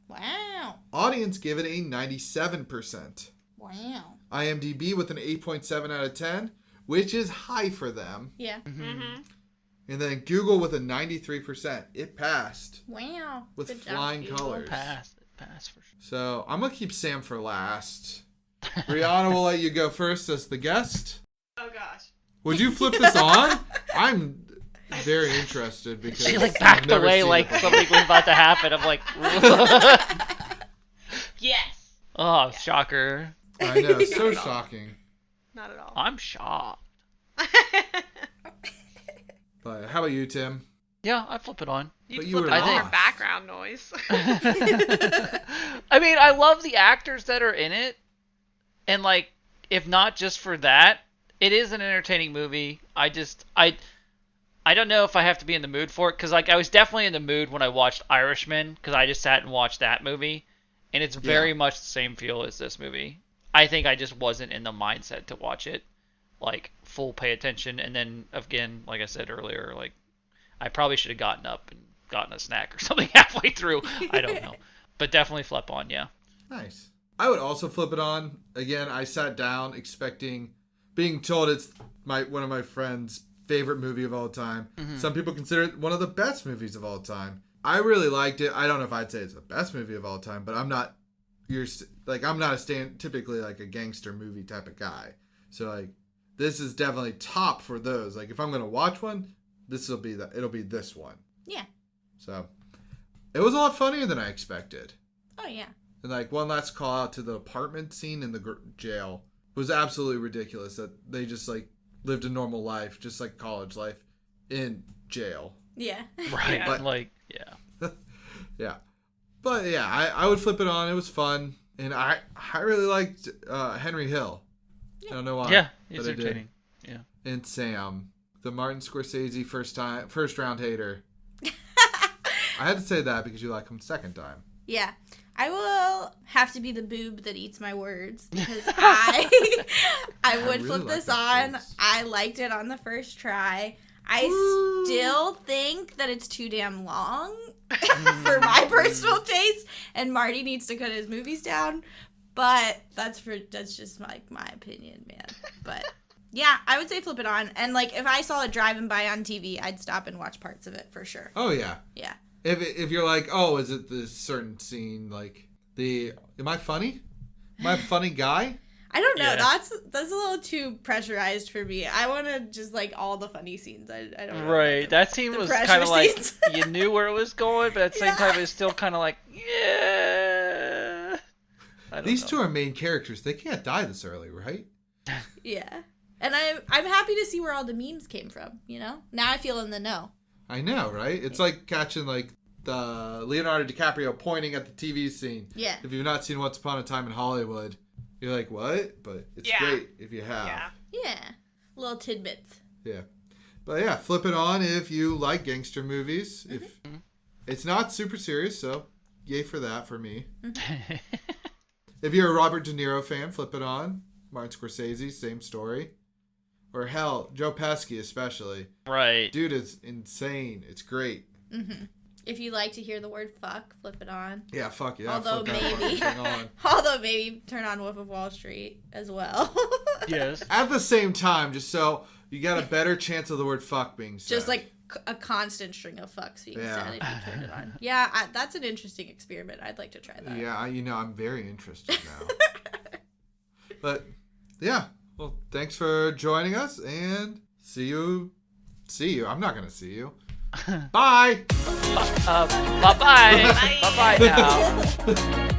Speaker 3: Wow.
Speaker 1: Audience gave it a 97%.
Speaker 3: Wow.
Speaker 1: IMDb with an 8.7 out of 10, which is high for them.
Speaker 3: Yeah.
Speaker 4: Mm-hmm.
Speaker 1: And then Google with a 93%. It passed
Speaker 3: Wow.
Speaker 1: with
Speaker 3: Good job,
Speaker 1: flying
Speaker 3: Google.
Speaker 1: colors.
Speaker 2: Pass for sure.
Speaker 1: So I'm going to keep Sam for last. Rihanna will let you go first as the guest.
Speaker 4: Oh, gosh.
Speaker 1: Would you flip this on? I'm very interested because
Speaker 2: She like
Speaker 1: I've
Speaker 2: backed
Speaker 1: never
Speaker 2: away
Speaker 1: seen
Speaker 2: like
Speaker 1: it.
Speaker 2: something was about to happen. I'm like,
Speaker 4: Yes.
Speaker 2: oh, shocker.
Speaker 1: I know, so shocking.
Speaker 4: Not at all.
Speaker 2: I'm shocked.
Speaker 1: But how about you, Tim?
Speaker 2: Yeah, I flip it on.
Speaker 1: But
Speaker 4: You'd
Speaker 1: you were
Speaker 4: flip it on
Speaker 1: lost.
Speaker 4: for background noise.
Speaker 2: I mean, I love the actors that are in it. And like, if not just for that, it is an entertaining movie. I don't know if I have to be in the mood for it, because like I was definitely in the mood when I watched Irishman, because I just sat and watched that movie, and it's very much the same feel as this movie. I think I just wasn't in the mindset to watch it, like full pay attention, and then again, like I said earlier, like I probably should have gotten up and gotten a snack or something halfway through. I don't know, but definitely flip on, yeah.
Speaker 1: Nice. I would also flip it on. Again, I sat down being told it's one of my friends' favorite movie of all time. Mm-hmm. Some people consider it one of the best movies of all time. I really liked it. I don't know if I'd say it's the best movie of all time, but I'm not typically like a gangster movie type of guy. So like this is definitely top for those. Like if I'm going to watch one, it'll be this one.
Speaker 3: Yeah.
Speaker 1: So it was a lot funnier than I expected.
Speaker 3: Oh, yeah.
Speaker 1: And like one last call out to the apartment scene in the jail. It was absolutely ridiculous that they just like lived a normal life, just like college life, in jail.
Speaker 3: Yeah.
Speaker 2: Right.
Speaker 4: Yeah.
Speaker 2: But like, yeah.
Speaker 1: Yeah. But yeah, I would flip it on. It was fun. And I really liked Henry Hill. I don't know why.
Speaker 2: Yeah, it's
Speaker 1: but I did.
Speaker 2: entertaining. Yeah.
Speaker 1: And Sam, the Martin Scorsese first round hater. I had to say that because you like him second time.
Speaker 3: Yeah. I will have to be the boob that eats my words because I would
Speaker 1: really
Speaker 3: flip
Speaker 1: like
Speaker 3: this
Speaker 1: that
Speaker 3: on.
Speaker 1: phrase.
Speaker 3: I liked it on the first try. I still think that it's too damn long for my personal taste, and Marty needs to cut his movies down. But that's just like my opinion, man. But yeah, I would say flip it on. And like if I saw it driving by on TV, I'd stop and watch parts of it for sure.
Speaker 1: Oh yeah.
Speaker 3: Yeah.
Speaker 1: If you're like, oh, is it this certain scene like am I funny? Am I a funny guy?
Speaker 3: I don't know.
Speaker 2: Yeah.
Speaker 3: That's a little too pressurized for me. I want to just like all the funny scenes. I don't know.
Speaker 2: Right. That scene
Speaker 3: the
Speaker 2: was
Speaker 3: pressure
Speaker 2: kind of like
Speaker 3: scenes.
Speaker 2: you knew where it was going, but at the same
Speaker 3: Yeah.
Speaker 2: time, it's still kind of like, yeah. I don't
Speaker 1: These
Speaker 2: know.
Speaker 1: two are main characters. They can't die this early, right?
Speaker 3: Yeah. And I'm happy to see where all the memes came from, you know? Now I feel in the know.
Speaker 1: I know, right? It's like catching like the Leonardo DiCaprio pointing at the TV scene.
Speaker 3: Yeah.
Speaker 1: If you've not seen Once Upon a Time in Hollywood, you're like, what? But it's
Speaker 4: Yeah.
Speaker 1: great if you have.
Speaker 4: Yeah.
Speaker 3: Yeah. Little tidbits.
Speaker 1: Yeah. But yeah, flip it on if you like gangster movies. If it's not super serious, so yay for that for me. If you're a Robert De Niro fan, flip it on. Martin Scorsese, same story. Or hell, Joe Pesci especially.
Speaker 2: Right.
Speaker 1: Dude is insane. It's great.
Speaker 3: Mm-hmm. If you like to hear the word fuck, flip it on.
Speaker 1: Yeah, fuck yeah.
Speaker 3: Although
Speaker 1: flip that
Speaker 3: maybe.
Speaker 1: fucking thing on.
Speaker 3: Although maybe turn on Wolf of Wall Street as well.
Speaker 2: Yes.
Speaker 1: At the same time, just so you got a better chance of the word fuck being said.
Speaker 3: Just like a constant string of fucks being
Speaker 1: Yeah.
Speaker 3: said if you turn it on. Yeah, that's an interesting experiment. I'd like to try that.
Speaker 1: Yeah, I'm very interested now. But yeah, well, thanks for joining us, and see you. I'm not gonna see you. Bye.
Speaker 2: Bye-bye. Bye-bye now.